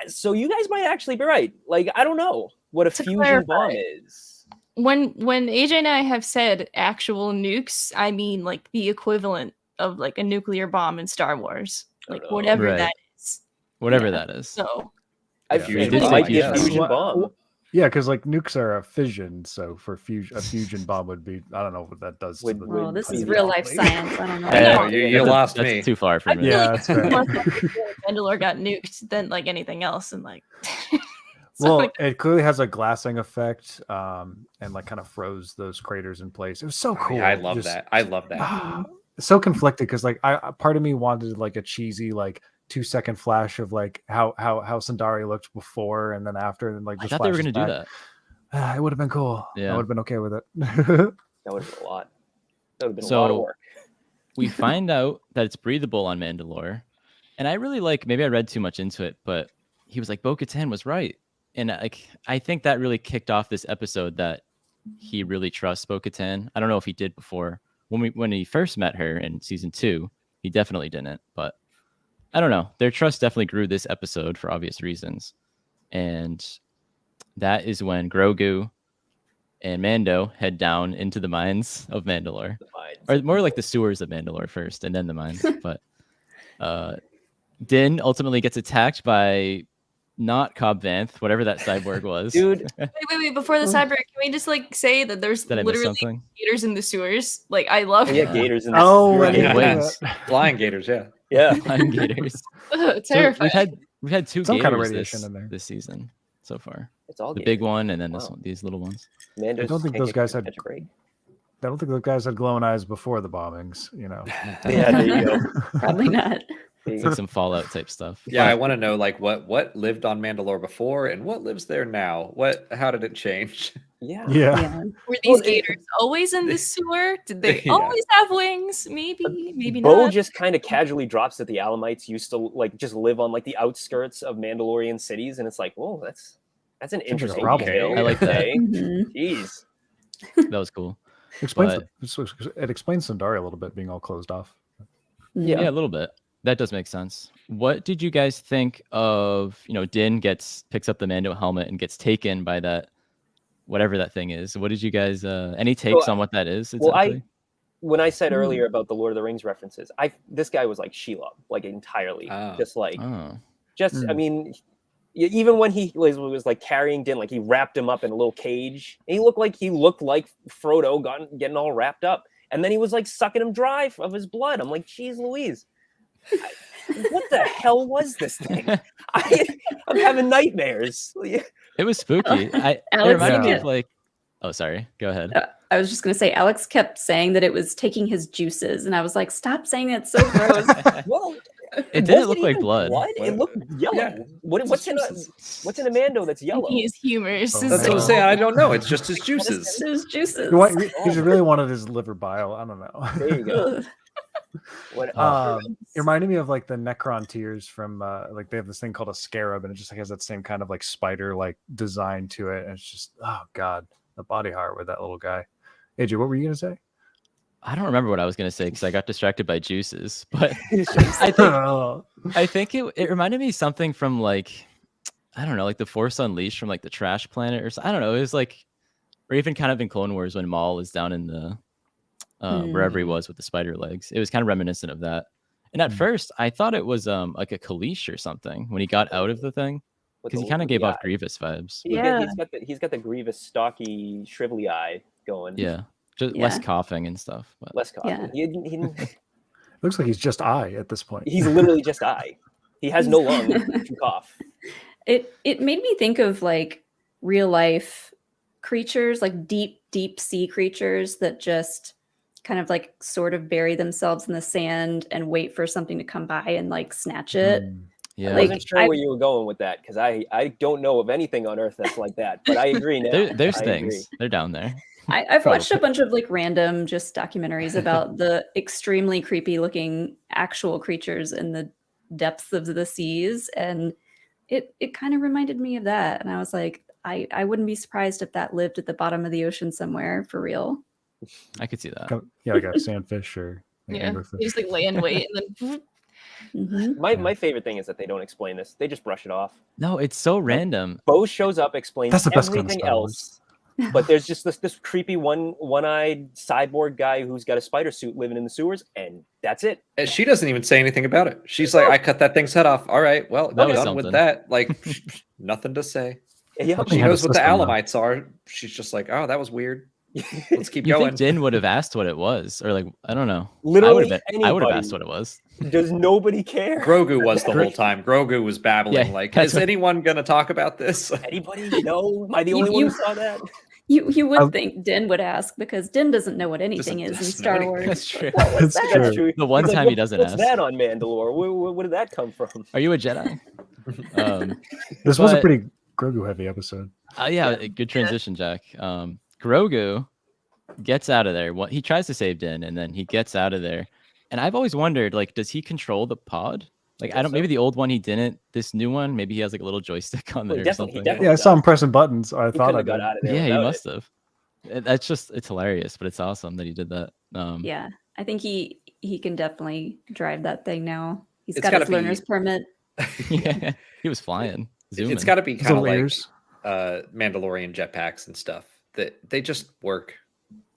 So you guys might actually be right. Like I don't know what a To fusion clarify. bomb is. When AJ and I have said actual nukes, I mean like the equivalent of like a nuclear bomb in Star Wars, Oh, like no. whatever Right. that is. Whatever Yeah. that is. So It Yeah. might be Yeah. a fusion Well, bomb. Yeah, because like nukes are a fission, so for a fusion bomb would be, I don't know what that does. Would- to the would Oh, this be is the real life athlete. science. I don't know. Yeah, you That's- lost that's me. too far for I me. feel Yeah, like that's fair. more Mandalore got nuked than like anything else, and like. So, Well, like, it clearly has a glassing effect, and like kind of froze those craters in place. It was so cool. Yeah, I love Just- that. I love that. So conflicted because like part of me wanted like a cheesy like 2-second flash of like how Sundari looked before and then after, and like I just thought they were flashes going to do back. that. It would have been cool. Yeah. I would have been okay with it. That would have been a lot. That would have been a lot of So- work. We find out that it's breathable on Mandalore. And I really like, maybe I read too much into it, but he was like, Bo-Katan was right. And like, I think that really kicked off this episode that he really trusts Bo-Katan. I don't know if he did before. When he first met her in season 2, he definitely didn't. But I don't know. Their trust definitely grew this episode for obvious reasons. And that is when Grogu and Mando head down into the mines of Mandalore. Or more like the sewers of Mandalore first, and then the mines. But Din ultimately gets attacked by not Cobb Vanth, whatever that cyborg was. Dude, wait! Before the cyber, can we just like say that there's Did I miss literally something? gators in the sewers? Like I love yeah, gators in the Oh, sewer. I didn't Yeah. know Wings. that. Flying gators, yeah. Yeah. Flying gators. So terrifying. we've had 2 Some gators kind of radiation this, in there. this season. so far. It's all The game. big one, and then this Wow. one, these little ones. Mandos don't think can't those get- guys had- catch a break. I don't think those guys had glowing eyes before the bombings. You know. Yeah, there you go. Probably not. It's like some Fallout type stuff. Yeah, I But want to know like what lived on Mandalore before and what lives there now. How did it change? Yeah. Yeah. Yeah. Were these Well, gators always in the sewer? Did they Yeah. always have wings? Maybe Bo not. just kind of casually drops that the Alamites used to like just live on like the outskirts of Mandalorian cities, and it's like, whoa, that's an Seems like a interesting problem. detail. I like that. Okay. Mhm. Jeez. that was cool. Explains But- it explains Sundari a little bit being all closed off. Yeah. Yeah, a little bit. That does make sense. What did you guys think of, Din picks up the Mando helmet and gets taken by that, whatever that thing is. What did you guys, any takes on what that is Well, exactly? When I said Mhm. earlier about the Lord of the Rings references, this guy was like Shelob, like entirely, Oh. just like Oh, I mean, even when he was like carrying Din, like he wrapped him up in a little cage. And he looked like Frodo getting all wrapped up, and then he was like sucking him dry of his blood. I'm like, geez, Louise, what the hell was this thing? I'm having nightmares. it was spooky. It Alex reminded me kept- of like, oh, sorry, go ahead. I was just going to say, Alex kept saying that it was taking his juices. And I was like, stop saying that. It's so gross. Well, It didn't was look like even blood. It looked yellow. Yeah. What's in a Mando that's yellow? His humors. Oh, That's what I'm no. saying. I don't know. It's just his juices. Those juices. He just really wanted his liver bile. I don't know. There you go. Ugh. What, It reminded me of like the Necron tears from like they have this thing called a scarab, and it just like has that same kind of like spider like design to it, and it's just, oh god, the body horror with that little guy. AJ, what were you gonna say? I don't remember what I was gonna say because I got distracted by juices, but Oh. I think it reminded me of something from like, I don't know, like the Force Unleashed from like the Trash Planet I don't know. It was like, or even kind of in Clone Wars when Maul is down in the wherever he was with the spider legs. It was kind of reminiscent of that. And at first, I thought it was like a Kalish or something when he got out of the thing, because he kind of gave off Grievous vibes. Yeah. He's got the Grievous, stocky, shrivelly eye going. Yeah, just less Yeah. coughing and stuff. But Less coughing. Yeah. Looks like he's just eye at this point. He's literally just eye. He has no lung to cough. It made me think of like real life creatures, like deep sea creatures that just kind of like sort of bury themselves in the sand and wait for something to come by and like snatch it. yeah, I Like, wasn't sure where you were going with that because I don't know of anything on Earth that's like that. But I agree now. there's I things. agree. They're down there. I've watched a bunch of like random just documentaries about the extremely creepy looking actual creatures in the depths of the seas, and it kind of reminded me of that. And I was like, I wouldn't be surprised if that lived at the bottom of the ocean somewhere for real. I could see that. Yeah, like a sandfish or an Yeah. anglerfish. They just like lay in wait and then Mhm. My favorite thing is that they don't explain this. They just brush it off. No, it's so random. Bo shows up, explains That's the best kind of everything Star Wars. else. But there's just this creepy one-eyed cyborg guy who's got a spider suit living in the sewers, and that's it. And she doesn't even say anything about it. She's like, I cut that thing's head off. All right, well, That done was with something. that. Like, nothing to say. Yeah, She had a knows what the system, though. Alamites are. She's just like, oh, that was weird. Let's keep You going. think Din would have asked what it was, or like, I don't know. Literally I would have anybody. asked what it was. Does nobody care? Grogu was the whole time. Grogu was babbling Yeah, like, that's is what- anyone going to talk about this? Anybody? No. Am I the You- only one you- who saw that? You would I'll- think Din would ask because Din doesn't know what anything is in doesn't know Star anything. Wars. That's true. What was That's that? true. That's true. The one He's like, time he doesn't What's ask. that on Mandalore? Where did that come from? Are you a Jedi? This was a But- pretty Grogu heavy episode. Yeah, good transition, Jack. Grogu gets out of there. He tries to save Din, and then he gets out of there. And I've always wondered, like, does he control the pod? Like, I don't. Maybe the old one he didn't. This new one, maybe he has like a little joystick on Well, there he or definitely- he something. definitely- Yeah, I saw him pressing buttons. I He thought couldn't I have got did. out of there. Yeah, he without must have. That's just, it's hilarious, but it's awesome that he did that. Yeah, I think he can definitely drive that thing now. He's It's got gotta his learner's permit. Yeah, he was flying. Zooming. It's got to be His kind of little like ears. Mandalorian jetpacks and stuff that they just work.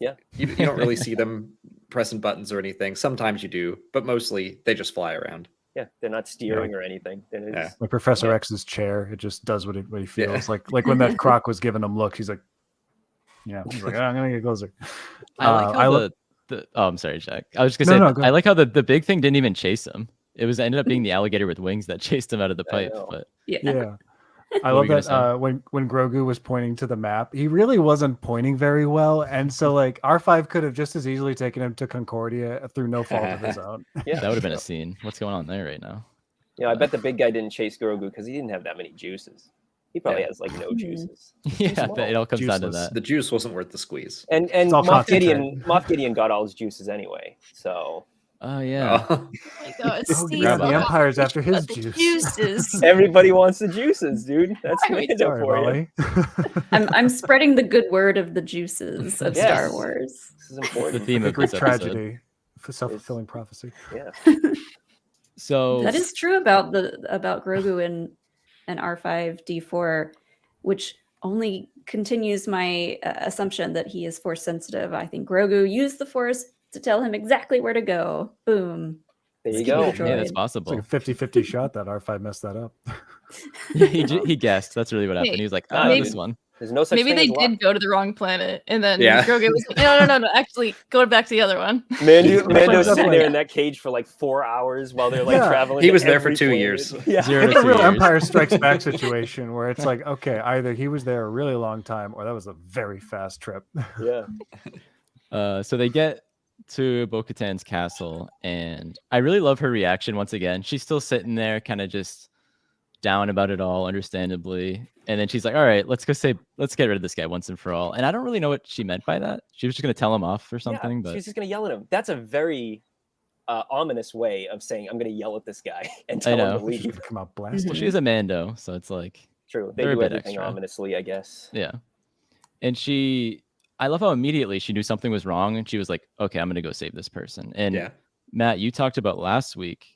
Yeah. You don't really see them pressing buttons or anything. Sometimes you do, but mostly they just fly around. Yeah, they're not steering or anything. They're Yeah. just- Like Professor Yeah. X's chair, it just does what he Yeah. feels. Like when that croc was giving him look, he's like, he's like, I'm gonna get closer. I like how I lo- oh, I'm sorry, Jack. I was just gonna No, say, no, go I like how the big thing didn't even chase him. It ended up being the alligator with wings that chased him out of the I pipe. know. But Yeah. Yeah. I What were love you gonna that say? when Grogu was pointing to the map, he really wasn't pointing very well, and so like R5 could have just as easily taken him to Concordia through no fault of his own. Yeah. That would have been a scene. What's going on there right now? I bet the big guy didn't chase Grogu because he didn't have that many juices. He probably Yeah. has like no Hmm. juices. Yeah, small. it all comes down to Juiceless. that. The juice wasn't worth the squeeze. And all Moff concentrate. Gideon got all his juices anyway. So Oh yeah. Oh. My God, Oh Steve, yeah, about the that. Empire's after his the juice. juices. everybody wants the juices, dude. That's Why are we Mando Sorry, for you. Molly. I'm spreading the good word of the juices of Yes. Star Wars. This is It's the important. theme The of Greek this episode. tragedy, for self-fulfilling prophecy. Yeah. So That is true about Grogu and R5D4, which only continues my assumption that he is force sensitive. I think Grogu used the force to tell him exactly where to go. Boom. There you Skippy go. the hey, that's droid. It's possible. like a 50-50 shot that R5 messed that up. Yeah, he guessed. That's really what happened. Hey, He was like, nah, this dude. one. There's no such Maybe thing they as luck. did go to the wrong planet, and then Yeah. Grogu was like, no, actually, go back to the other one. Mando's That's sitting like- there in that cage for like 4 hours while they're like Yeah. traveling. He to was there for every 2 planet. years. Yeah. 0 It's to a 2 real years. Empire Strikes Back situation where it's like, okay, either he was there a really long time or that was a very fast trip. Yeah. So they get to Bo-Katan's castle, and I really love her reaction once again. She's still sitting there, kind of just down about it all, understandably. And then she's like, all right, let's get rid of this guy once and for all. And I don't really know what she meant by that. She was just going to tell him off or something. Yeah, But she's just gonna yell at him. That's a very ominous way of saying I'm gonna yell at this guy and tell him know. to She's leave. gonna come out well, blasting. she's a Mando, so it's like, True. They They're a do bit everything extra. ominously, I guess. yeah. And I love how immediately she knew something was wrong, and she was like, okay, I'm going to go save this person. And Yeah. Matt, you talked about last week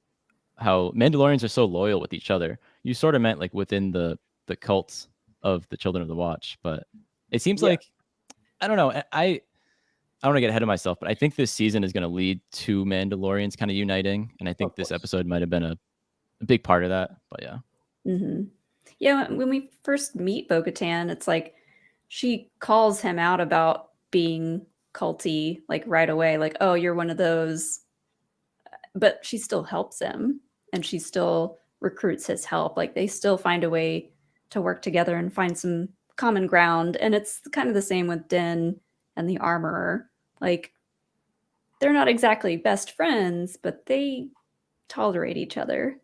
how Mandalorians are so loyal with each other. You sort of meant like within the cults of the Children of the Watch, but it seems Yeah. like, I don't know. I don't want to get ahead of myself, but I think this season is going to lead to Mandalorians kind of uniting, and I think Of this course. episode might have been a big part of that. But yeah, Hmm. Yeah, when we first meet Bo-Katan, it's like she calls him out about being culty, like right away, like, oh, you're one of those. But she still helps him and she still recruits his help. Like they still find a way to work together and find some common ground. And it's kind of the same with Din and the armorer. Like they're not exactly best friends, but they tolerate each other.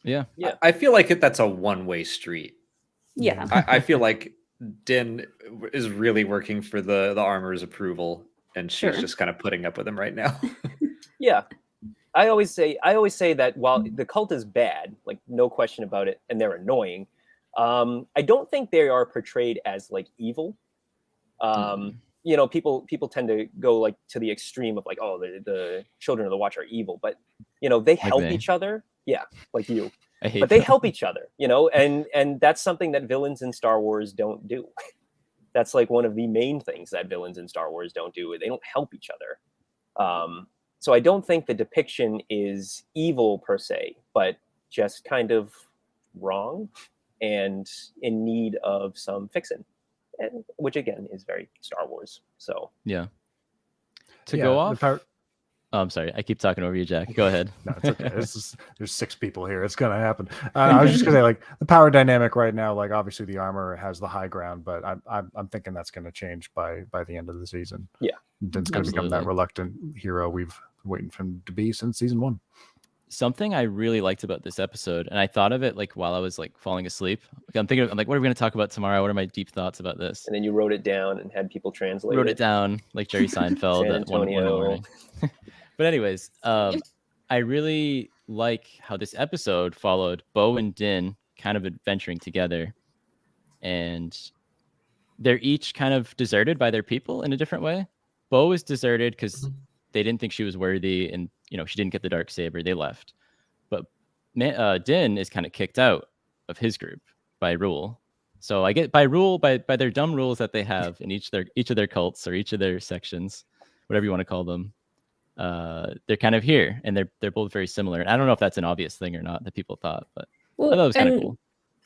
yeah, Yeah. I feel like that's a one-way street. Yeah. I feel like Din is really working for the armor's approval, and she's Sure. just kind of putting up with him right now. Yeah. I always say that while the cult is bad, like no question about it, and they're annoying, I don't think they are portrayed as like evil. You know, people tend to go like to the extreme of like, oh, the Children of the Watch are evil, but you know, they help me. each other. Yeah, like you. I hate But they that. help each other, you know, and that's something that villains in Star Wars don't do. That's like one of the main things that villains in Star Wars don't do. They don't help each other. So I don't think the depiction is evil per se, but just kind of wrong and in need of some fixing, and which again is very Star Wars. So Yeah. To go the off. power- Oh, I'm sorry. I keep talking over you, Jack. Go ahead. No, it's okay. There's 6 people here. It's gonna happen. I was just gonna say, like, the power dynamic right now. Like, obviously, the armor has the high ground, but I'm thinking that's gonna change by the end of the season. Yeah. Din's gonna become that Absolutely. reluctant hero we've been waiting for him to be since season 1. Something I really liked about this episode, and I thought of it like while I was like falling asleep. Like, I'm like, what are we going to talk about tomorrow? What are my deep thoughts about this? and then you wrote it down and had people translate Wrote it down like Jerry Seinfeld San at 1 in the Antonio. morning. But anyways, I really like how this episode followed Bo and Din kind of adventuring together, and they're each kind of deserted by their people in a different way. Bo is deserted because they didn't think she was worthy, and she didn't get the dark saber. They left, but Din is kind of kicked out of his group by rule. So I get by rule by their dumb rules that they have in each of their cults or each of their sections, whatever you want to call them. They're kind of here, and they're both very similar. And I don't know if that's an obvious thing or not that people thought, but I thought it was kind of cool.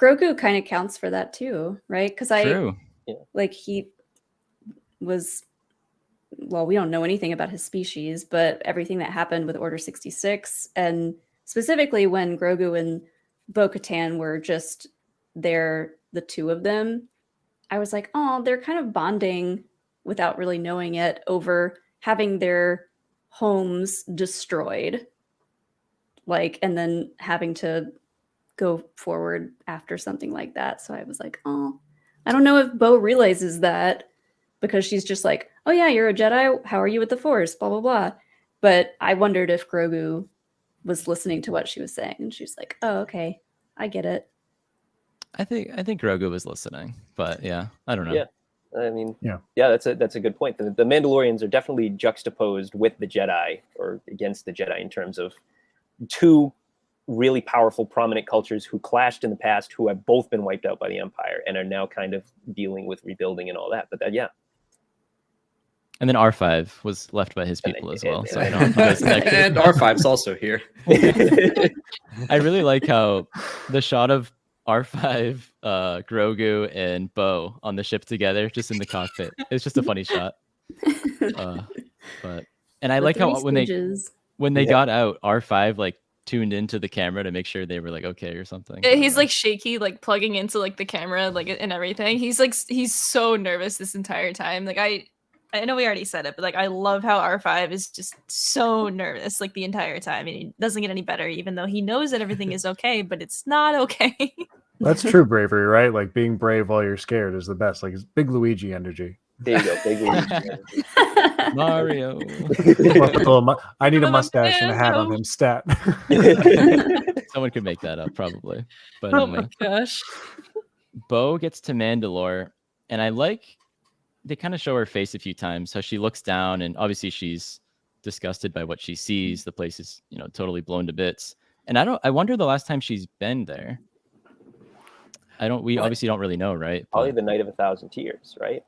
Grogu kind of counts for that too, right? Because True. like he was, well, we don't know anything about his species, but everything that happened with Order 66, and specifically when Grogu and Bo-Katan were just they're the two of them, I was like, oh, they're kind of bonding without really knowing it over having their homes destroyed, like, and then having to go forward after something like that. So I was like, oh, I don't know if Bo realizes that, because she's just like, oh yeah, you're a Jedi, how are you with the Force, blah blah blah. But I wondered if Grogu was listening to what she was saying, and she's like, oh, okay, I get it. I think Grogu was listening, but yeah, I don't know. Yeah. I mean, Yeah. that's a good point. The Mandalorians are definitely juxtaposed with the Jedi, or against the Jedi, in terms of two really powerful, prominent cultures who clashed in the past, who have both been wiped out by the Empire and are now kind of dealing with rebuilding and all that. But yeah. And then R5 was left by his people as well. So I don't And R5's also here. I really like how the shot of R5, Grogu, and Bo on the ship together, just in the cockpit. It's just a funny shot. But I like how when they got out, R5 like tuned into the camera to make sure they were like okay or something. He's like shaky, like plugging into like the camera, like and everything. He's so nervous this entire time. Like I know we already said it, but like I love how R5 is just so nervous like the entire time, and he doesn't get any better, even though he knows that everything is okay, but it's not okay. That's true bravery, right? Like being brave while you're scared is the best. Like it's big Luigi energy. There you go, big Luigi. Mario. I need a mustache and a hat on him stat. Someone could make that up probably. But Oh my gosh. Bo gets to Mandalore, and I like they kind of show her face a few times, how she looks down, and obviously she's disgusted by what she sees. The place is, totally blown to bits. And I wonder the last time she's been there. We obviously don't really know, right? Probably the Night of 1,000 Tears, right?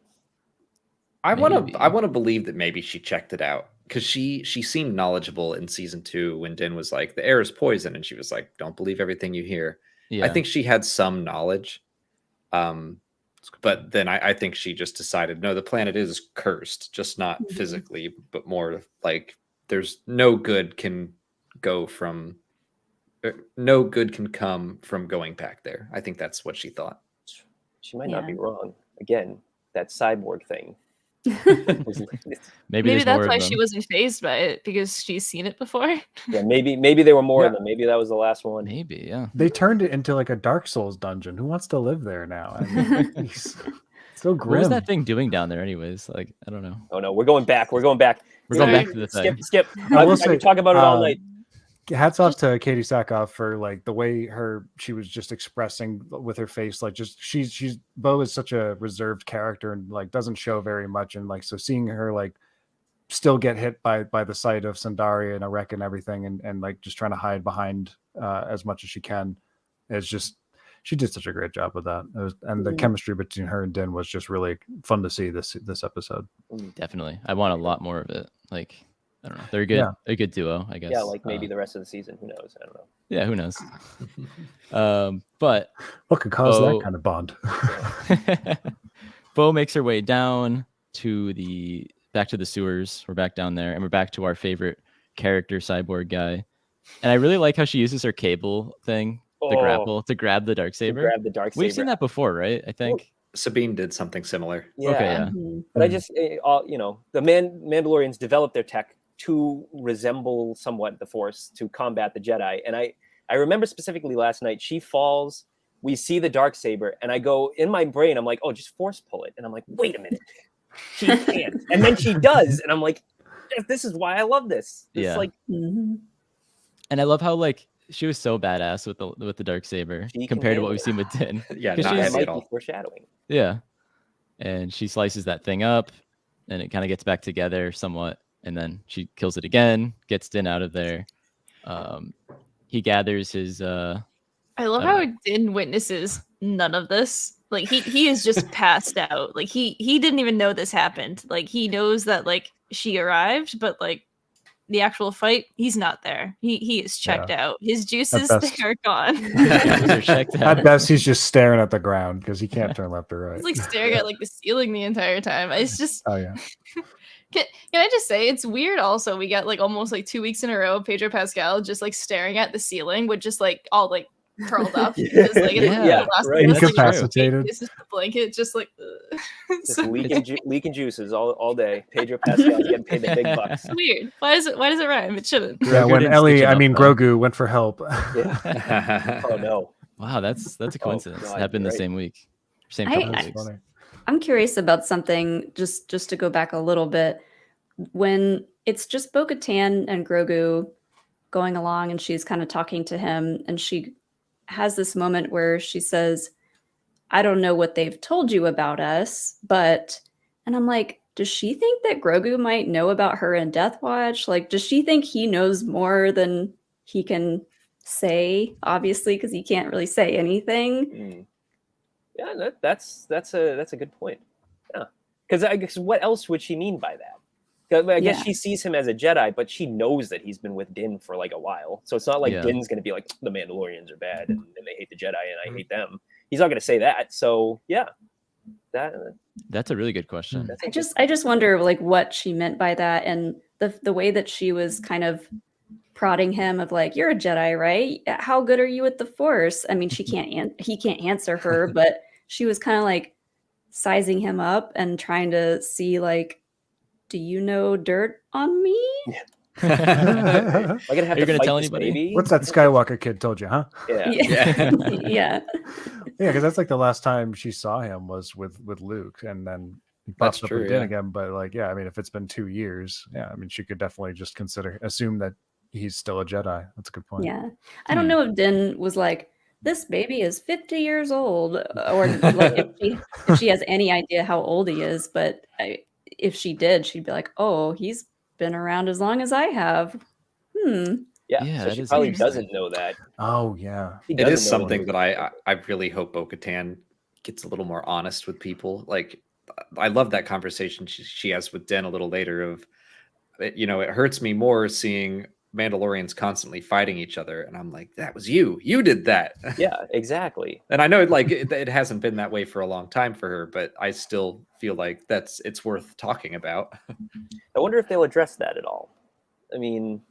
I want to believe that maybe she checked it out, because she seemed knowledgeable in season 2 when Din was like, the air is poison, and she was like, don't believe everything you hear. Yeah. I think she had some knowledge. But then I think she just decided, no, the planet is cursed, just not physically, but more like there's no good can come from going back there. I think that's what she thought. She might not be wrong. Again, that cyborg thing. Maybe that's why she wasn't fazed by it, because she's seen it before. Yeah, maybe there were more of them. Maybe that was the last one. Maybe, yeah. They turned it into like a Dark Souls dungeon. Who wants to live there now? I mean, it's so grim. What was that thing doing down there anyways? Like, I don't know. Oh no, we're going back. We're going back to the thing. Skip. I can talk about it all night. Hats off to Katie Sackhoff for like the way she was just expressing with her face, like just she's Bo is such a reserved character and like doesn't show very much, and like so seeing her like still get hit by the sight of Sandaria and a wreck and everything, and like just trying to hide behind as much as she can, is just she did such a great job with that. And the chemistry between her and Din was just really fun to see this episode. Definitely, I want a lot more of it. Like, I don't know. They're good. Yeah. They're a good duo, I guess. Yeah, like maybe the rest of the season. Who knows? I don't know. Yeah, who knows? But what could cause that kind of bond? Bo makes her way down back to the sewers. We're back down there, and we're back to our favorite character, Cyborg guy. And I really like how she uses her cable thing, the grapple, to grab the Darksaber. We've seen that before, right? I think. Sabine did something similar. Yeah. Okay, yeah. But I just, the Mandalorians developed their tech to resemble somewhat the Force to combat the Jedi. And I remember specifically last night, she falls, we see the Darksaber, and I go, in my brain, I'm like, oh, just force pull it. And I'm like, wait a minute. She can't. And then she does. And I'm like, this is why I love this. It's like... And I love how, like, she was so badass with the Darksaber compared to what we've seen with Din. Yeah, not at all. Foreshadowing. Yeah. And she slices that thing up, and it kind of gets back together somewhat. And then she kills it again, gets Din out of there. He gathers his... I love how Din witnesses none of this. Like, he is just passed out. Like, he didn't even know this happened. Like, he knows that, like, she arrived, but, like, the actual fight, he's not there. He is checked out. His juices, they are gone. At best, he's just staring at the ground because he can't turn left or right. He's like staring at like the ceiling the entire time. It's just... Oh, yeah. Can I just say, it's weird also, we got like almost like 2 weeks in a row of Pedro Pascal just like staring at the ceiling with just like all like curled up. Yeah. Just like Yeah, the last right. of us, like, Incapacitated. it's just the blanket, just like Just leaking juices all day. Pedro Pascal's getting paid the big bucks. it's weird. Why does it rhyme? It shouldn't. Yeah, Grogu when didn't stitch it up, though. Grogu went for help. Yeah. Oh no. Wow, that's a coincidence. God, Happened the right. same week. Same I- couple of I- weeks. Funny. I'm curious about something, just to go back a little bit. When it's just Bo-Katan and Grogu going along and she's kind of talking to him, and she has this moment where she says, I don't know what they've told you about us, but, and I'm like, does she think that Grogu might know about her and Death Watch? Like, does she think he knows more than he can say? Obviously, because he can't really say anything. Mm. Yeah, that's a good point. Yeah, because I guess what else would she mean by that? 'Cause I guess Yeah. she sees him as a Jedi, but she knows that he's been with Din for like a while. So it's not like Yeah. Din's going to be like, the Mandalorians are bad and they hate the Jedi and I hate them. He's not going to say that. So yeah, That's a really good question. that's I just wonder like what she meant by that, and the way that she was kind of prodding him of like, you're a Jedi, right? How good are you with the Force? I mean, he can't answer her, but she was kind of like sizing him up and trying to see like, do you know dirt on me? Am I gonna have You're to gonna fight tell this anybody? baby? What's that Skywalker kid told you, huh? Yeah. Yeah. Yeah. Yeah. Yeah, because that's like the last time she saw him was with Luke, and then he That's pops up true, with Din yeah. again. But like, yeah, I mean, if it's been 2 years, yeah, I mean, she could definitely just assume that he's still a Jedi. That's a good point. Yeah. I don't know if Din was like, this baby is 50 years old, or like if she has any idea how old he is, but if she did, she'd be like, oh, he's been around as long as I have. Yeah. Yeah, So that she is probably interesting. doesn't know that. Oh yeah. He It doesn't is know something he that I really hope Bo-Katan gets a little more honest with people. Like, I love that conversation she has with Den a little later of, you know, it hurts me more seeing Mandalorians constantly fighting each other. And I'm like, that was you. You did that. Yeah, exactly. And I know like it hasn't been that way for a long time for her, but I still feel like it's worth talking about. I wonder if they'll address that at all. I mean,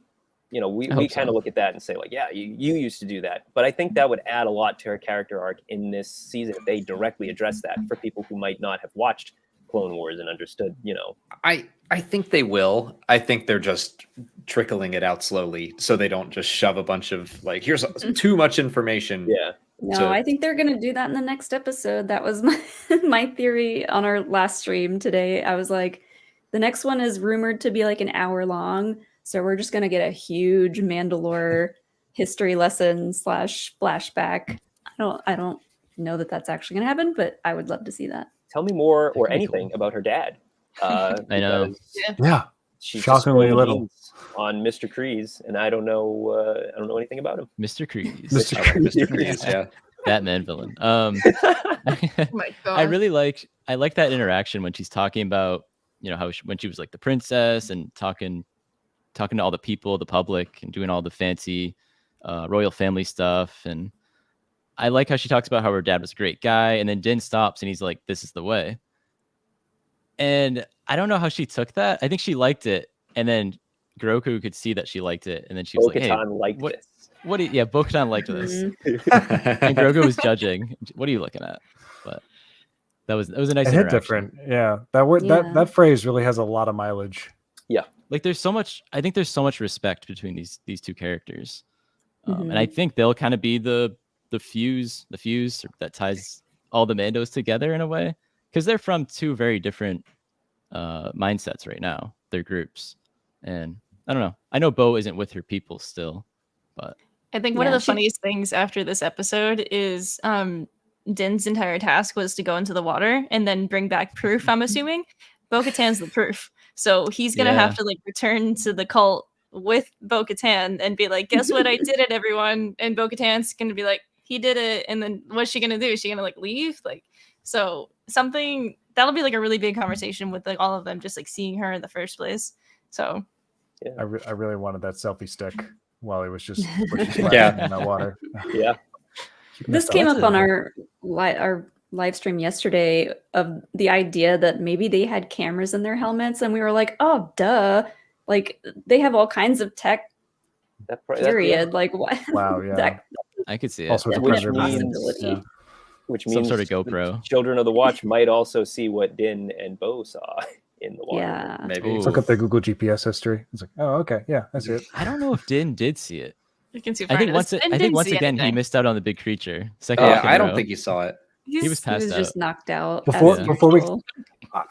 you know, we I hope kind of so. look at that and say like, yeah, you used to do that. But I think that would add a lot to her character arc in this season if they directly address that for people who might not have watched Clone Wars and understood, you know. I think they will. I think they're just trickling it out slowly so they don't just shove a bunch of like, here's too much information. Yeah. No, So- I think they're going to do that in the next episode. That was my theory on our last stream today. I was like, the next one is rumored to be like an hour long. So we're just going to get a huge Mandalore history lesson / flashback. I don't know that that's actually going to happen, but I would love to see that. Tell me more or That'd be anything cool. about her dad. I know. Because Yeah. she's Shockingly just little. beans on Mr. Kreese, and I don't know anything about him. Mr. Kreese, Mr. I like Mr. Kreese. Kreese, yeah. Batman villain. Oh my god. I really like that interaction when she's talking about, you know, how when she was like the princess and talking to all the people, the public, and doing all the fancy royal family stuff. And I like how she talks about how her dad was a great guy, and then Din stops and he's like, "This is the way." And I don't know how she took that. I think she liked it, and then Grogu could see that she liked it, and then she was like, "Hey, Bo-Katan liked what- this. what? Yeah, Bo-Katan liked this." Mhm. And Grogu was judging. What are you looking at? But it was a nice It hit interaction. different. Yeah. That word Yeah. that phrase really has a lot of mileage. Like there's so much. I think there's so much respect between these two characters, and I Mhm. think they'll kind of be the fuse that ties all the Mandos together in a way, because they're from two very different mindsets right now. They're groups, and I don't know. I know Bo isn't with her people still, but I think one of Yeah, the she- funniest things after this episode is Din's entire task was to go into the water and then bring back proof, I'm assuming. Bo-Katan's the proof. So he's going to Yeah. have to like return to the cult with Bo-Katan and be like, guess what? I did it, everyone. And Bo-Katan's going to be like, he did it. And then what's she going to do? Is she going to like leave? Like, so something that'll be like a really big conversation with like all of them just like seeing her in the first place. So I really wanted that selfie stick while he was just Yeah. in that water. Yeah. This came up on our live stream yesterday of the idea that maybe they had cameras in their helmets, and we were like, oh, duh. Like they have all kinds of tech, That, period. Like what? Wow, yeah. That I could see it. All sorts of Which predator means- movements. Yeah. Which Some means sort of the GoPro. Children of the Watch might also see what Din and Bo saw in the water. Yeah. Maybe. Ooh. Look up their Google GPS history. It's like, oh, okay, yeah, I see it. I don't know if Din did see it. You can see. I think once didn't see again he anything. missed out on the big creature. Second Yeah, week in a I don't row. think he saw it. He was He passed was out. just knocked out. Before- as before we- usual.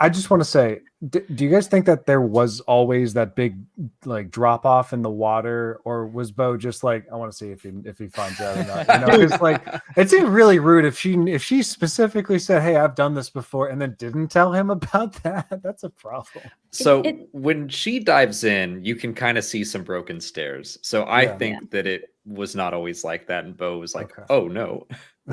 I just want to say, do you guys think that there was always that big like drop off in the water, or was Bo just like, I want to see if he finds out or not? You know, because like it seemed really rude if she specifically said, "Hey, I've done this before," and then didn't tell him about that. That's a problem. So It- when she dives in, you can kind of see some broken stairs. So I Yeah. think that it was not always like that, and Bo was like, Okay. "Oh no."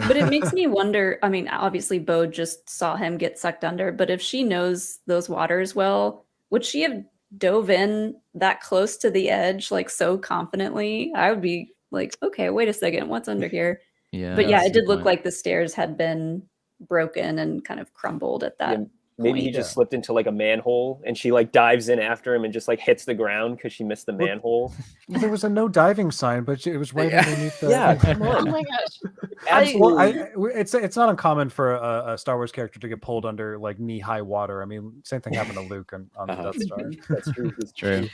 But it makes me wonder. I mean, obviously, Bo just saw him get sucked under, but if she knows those waters well, would she have dove in that close to the edge, like so confidently? I would be like, okay, wait a second, what's under here? Yeah. But yeah, that's it a good did look point. like the stairs had been broken and kind of crumbled at that. Yeah, maybe he point. just slipped into like a manhole, and she like dives in after him and just like hits the ground because she missed the Well, manhole. Well, there was a no diving sign, but it was right Yeah. underneath the. Yeah, come Oh on. my gosh. Absolutely. Well, it's not uncommon for a Star Wars character to get pulled under like knee high water. I mean, same thing happened to Luke on the Uh-huh. Death Star. That's true. It's True.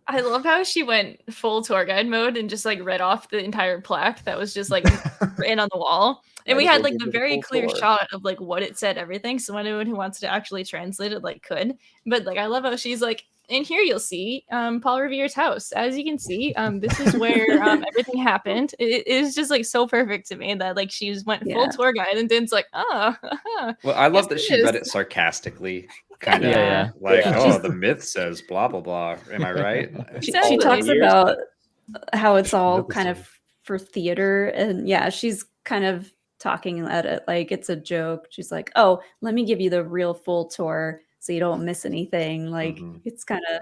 I love how she went full tour guide mode and just like read off the entire plaque that was just like written on the wall. And we Might as had well like give the her the very full clear tour. shot of like what it said, everything. So anyone who wants to actually translate it like could. But like I love how she's like, in here you'll see Paul Revere's house. As you can see, this is where everything happened. It is just like so perfect to me that like she just went full Yeah. tour guide and Din's like, oh, Well, I love Yes, that it she read is. it sarcastically, kind of Yeah. like, Yeah. "Oh, the myth says blah blah blah." Am I right? She Exactly. talks Years. about how it's all Mythosaur. kind of for theater, and yeah, she's kind of talking at it like it's a joke. She's like, "Oh, let me give you the real full tour so you don't miss anything." Like Mhm. it's kind of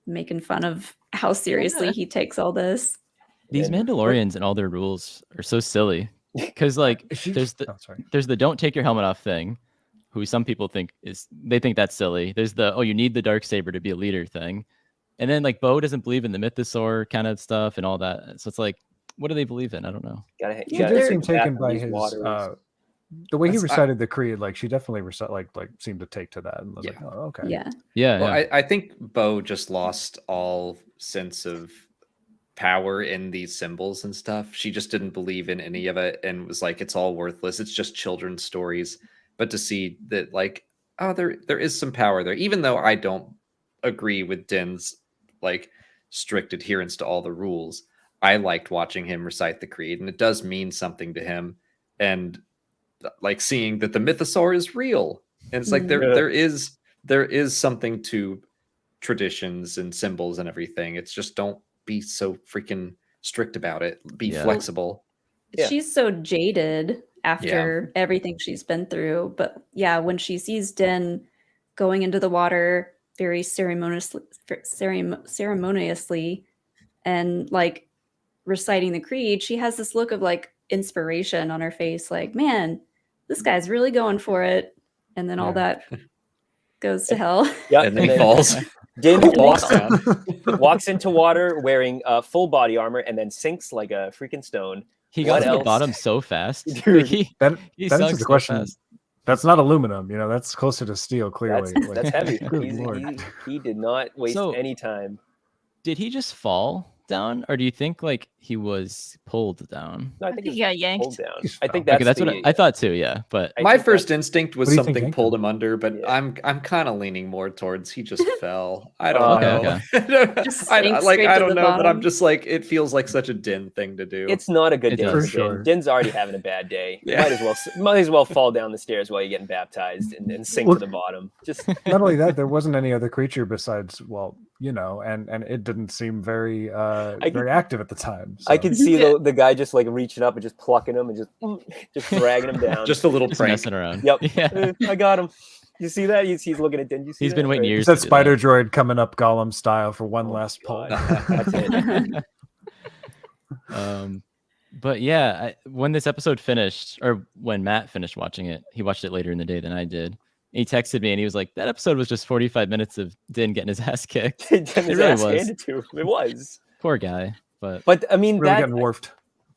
making fun of how seriously he takes all this. These Yeah. Mandalorians and all their rules are so silly. Because like there's the Oh, sorry. don't take your helmet off thing, who some people think they think that's silly. There's the you need the dark saber to be a leader thing. And then like Bo doesn't believe in the mythosaur kind of stuff and all that. So it's like, what do they believe in? I don't know. Gotta, She She gotta did they're- seem take a bath taken in by these his waters. the way he That's- recited the creed. Like she definitely like seemed to take to that and was like, Yeah. oh, okay. Yeah. Yeah. Well, yeah. I think Bo just lost all sense of power in these symbols and stuff. She just didn't believe in any of it and was like, it's all worthless. It's just children's stories. But to see that, like, oh, there is some power there, even though I don't agree with Din's like strict adherence to all the rules. I liked watching him recite the creed, and it does mean something to him. And like seeing that the mythosaur is real, and it's like Mhm. there is something to traditions and symbols and everything. It's just don't be so freaking strict about it. Be Yeah. flexible. Yeah. She's so jaded after everything she's been through. But yeah, when she sees Din going into the water very ceremoniously and like reciting the creed, she has this look of like inspiration on her face, like, man, this guy's really going for it. And then all Yeah. that goes to hell. Yeah, And then he falls. Din And then walks, he walks into water wearing full body armor and then sinks like a freaking stone. He What got to the else? bottom so fast. Dude. Like, he That he that sunk answers the so question. fast. That's not aluminum, you know. That's closer to steel. Clearly, That's heavy. Good He's- lord. he did not waste So- any time. Did he just fall down, or do you think like he was pulled down? No, I I think think he he got was yanked. pulled down. He's I think fine. that's, Okay, that's what the, I thought too. Yeah, but I My think first that- instinct was What do you think, something Yankee? pulled him under, but Yeah. I'm kind of leaning more towards he just fell. I don't Okay, know. Just I sank like straight I to don't the know, but I'm bottom. just like it feels like such a Din thing to do. It's not a good It day does. for For sure. Din. Din's already having a bad day. Yeah. Might as well fall down the stairs while you're getting baptized and sink Well- to the bottom. Just Not only that, there wasn't any other creature besides, well, you know, and it didn't seem very could- very active at the time. I so. could see the guy just like reaching up and just plucking him and just dragging him down. just a little just prank. messing around. Yep. Yeah. I got him. You see that? He's looking at Din. You see He's that? been waiting Right. years. It's that to do spider droid coming up Gollum style for one Oh, last pull. God. That's it. But yeah, when this episode finished, or when Matt finished watching it, he watched it later in the day than I did. He texted me and he was like, "That episode was just 45 minutes of Din getting his ass kicked." Getting his really ass was. handed to him. It was. Poor guy. But But I mean, Really that getting warped.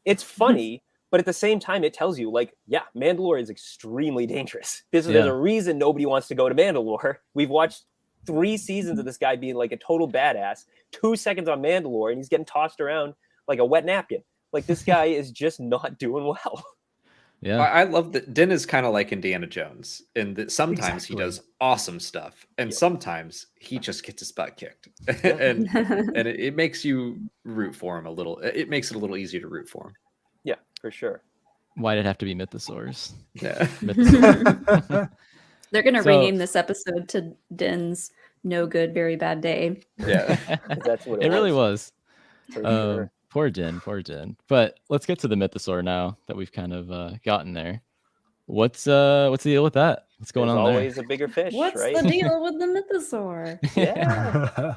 it's funny, but at the same time, it tells you, like, yeah, Mandalore is extremely dangerous. There's Yeah. a reason nobody wants to go to Mandalore. We've watched 3 seasons of this guy being like a total badass. 2 seconds on Mandalore, and he's getting tossed around like a wet napkin. Like, this guy is just not doing well. Yeah. I love that Din is kind of like Indiana Jones in that sometimes he Exactly. does awesome stuff, and Yep. sometimes he just gets his butt kicked, and it makes you root for him a little. It makes it a little easier to root for him. Yeah, for sure. Why'd it have to be mythosaurs? Yeah. They're gonna So- rename this episode to Din's No Good, Very Bad Day. Yeah. That's what it really was. For sure. Poor Din. But let's get to the mythosaur now that we've kind of gotten there. What's the deal with that? What's going There's on there? always a bigger fish, What's right? the deal with the mythosaur? Yeah.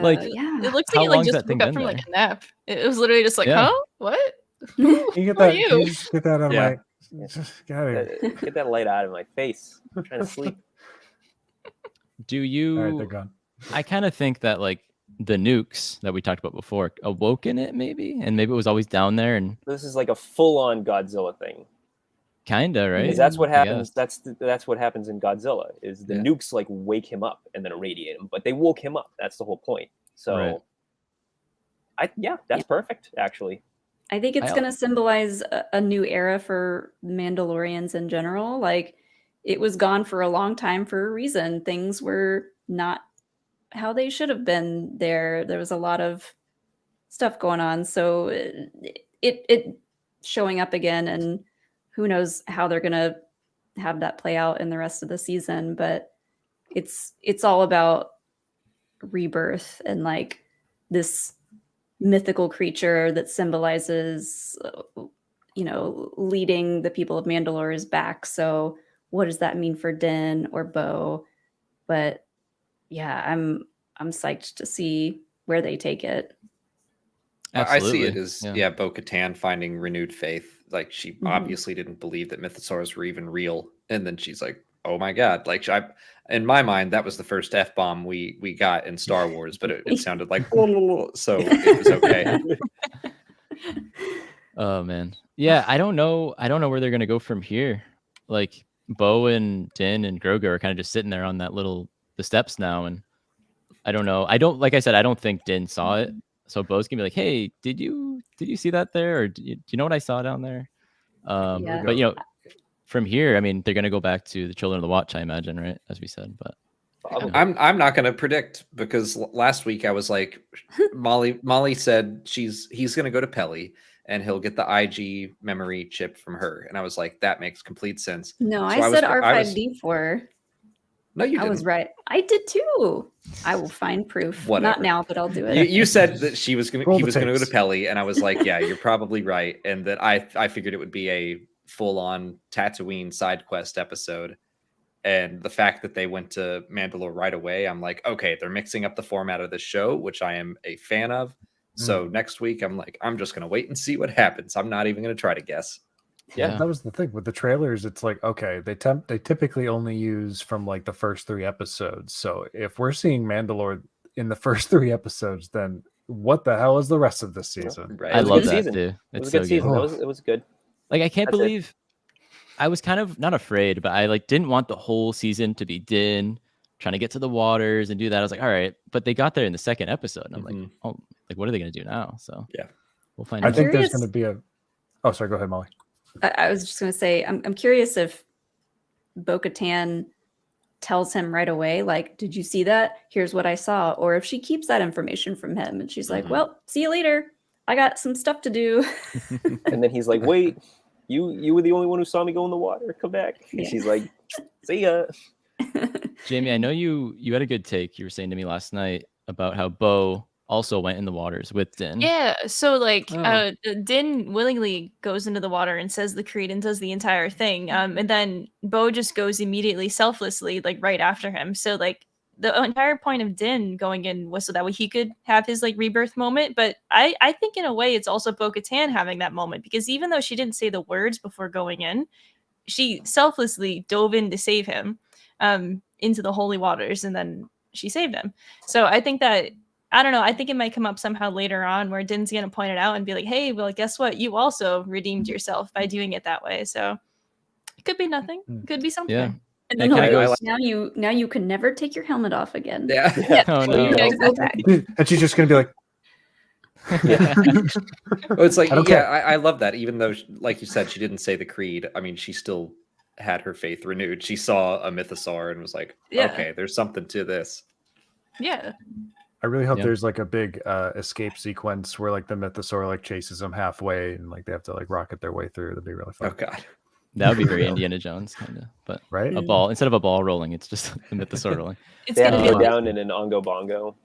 Like, yeah. It looks How like you like long's just that thing woke up been from like there? a nap. It was literally just like, Yeah. huh? What? Can you get Who are that? you? Can you get that out of Yeah. my? Just get out of here. Get that light out of my face. I'm trying to sleep. Do All right, you? they're gone. I kind of think that like the nukes that we talked about before awoken it maybe, and maybe it was always down there and This is like a full-on Godzilla thing. kinda right. Because that's what I happens. guess. That's what happens in Godzilla. Is the Yeah. nukes like wake him up and then irradiate him, but they woke him up. That's the whole point. So, Right. that's perfect actually. I think it's I- going to symbolize a new era for Mandalorians in general. Like, it was gone for a long time for a reason. Things were not how they should have been there. There was a lot of stuff going on. So it showing up again, and who knows how they're going to have that play out in the rest of the season. But it's all about rebirth and like this mythical creature that symbolizes leading the people of Mandalore's back. So what does that mean for Din or Bo? But yeah, I'm psyched to see where they take it. I see it Absolutely. as Yeah. Bo-Katan finding renewed faith. Like she Mhm. obviously didn't believe that mythosaurs were even real, and then she's like, "Oh my god!" Like in my mind, that was the first F-bomb we got in Star Wars, but it sounded like so it was okay. Oh man. Yeah, I don't know where they're gonna go from here. Like Bo and Din and Grogu are kind of just sitting there on the steps now, and I don't know. Like I said, I don't think Din saw it. So Bo's gonna be like, "Hey, did you see that there, or do you know what I saw down there?" Yeah. But from here, I mean, they're gonna go back to the Children of the Watch, I imagine, right? As we said, but Probably. I'm not going to predict because last week I was like, Molly said he's going to go to Pelly and he'll get the IG memory chip from her, and I was like, that makes complete sense. No, So I I said was- I was- R5D4. No, you I didn't. was right. I did too. I will find proof. Whatever. Not now, but I'll do it. You said that he was going Roll to the go to tapes. Pelly, and I was like, yeah, you're probably right, and that I figured it would be a full-on Tatooine side quest episode. And the fact that they went to Mandalore right away, I'm like, okay, they're mixing up the format of the show, which I am a fan of. So next week, I'm like, I'm just going to wait and see what happens. I'm not even going to try to guess. Yeah. That was the thing with the trailers. It's like, okay, they typically only use from like the first 3 episodes. So if we're seeing Mandalore in the first 3 episodes, then what the hell is the rest of this season? Right? I It was a love good that season. too. It It's was a so good season. good. It was good. Like I can't That's it. believe I was kind of not afraid, but I like didn't want the whole season to be Din trying to get to the waters and do that. I was like, all right, but they got there in the second episode, and I'm like, Mhm. oh, like what are they gonna do now? So Yeah. we'll find I out. think there's Curious- going to be a. Oh, sorry. Go ahead, Molly. I was just going to say, I'm curious if Bo-Katan tells him right away, like, did you see that? Here's what I saw. Or if she keeps that information from him and she's like, Mhm. well, see you later. I got some stuff to do. And then he's like, "Wait, you were the only one who saw me go in the water. Come back." And Yeah. she's like, "See ya." Jamie, I know you had a good take. You were saying to me last night about how Bo also went in the waters with Din. Yeah, so like Oh. Din willingly goes into the water and says the creed and does the entire thing. And then Bo just goes immediately selflessly, like right after him. So like the entire point of Din going in was so that way he could have his like rebirth moment. But I think in a way it's also Bo-Katan having that moment, because even though she didn't say the words before going in, she selflessly dove in to save him into the holy waters, and then she saved him. So I think that I don't know. I think it might come up somehow later on where Din's gonna point it out and be like, "Hey, well, guess what? You also redeemed yourself by doing it that way." So it could be nothing. It could be something. Yeah. And That then kinda like, goes- now you can never take your helmet off again. Yeah. Oh So you no. have to go back. And she's just gonna be like, Well, it's like, I don't yeah, care. I love that. Even though, like you said, she didn't say the creed. I mean, she still had her faith renewed. She saw a mythosaur and was like, Yeah. okay, there's something to this. Yeah. I really hope Yeah. there's like a big escape sequence where like the mythosaur like chases them halfway and like they have to like rocket their way through. That'd be really fun, Oh God. That would be very Indiana Jones kind of, but right? a ball instead of a ball rolling, it's just the mythosaur rolling. It's They have gonna to be go like, down in an ongo bongo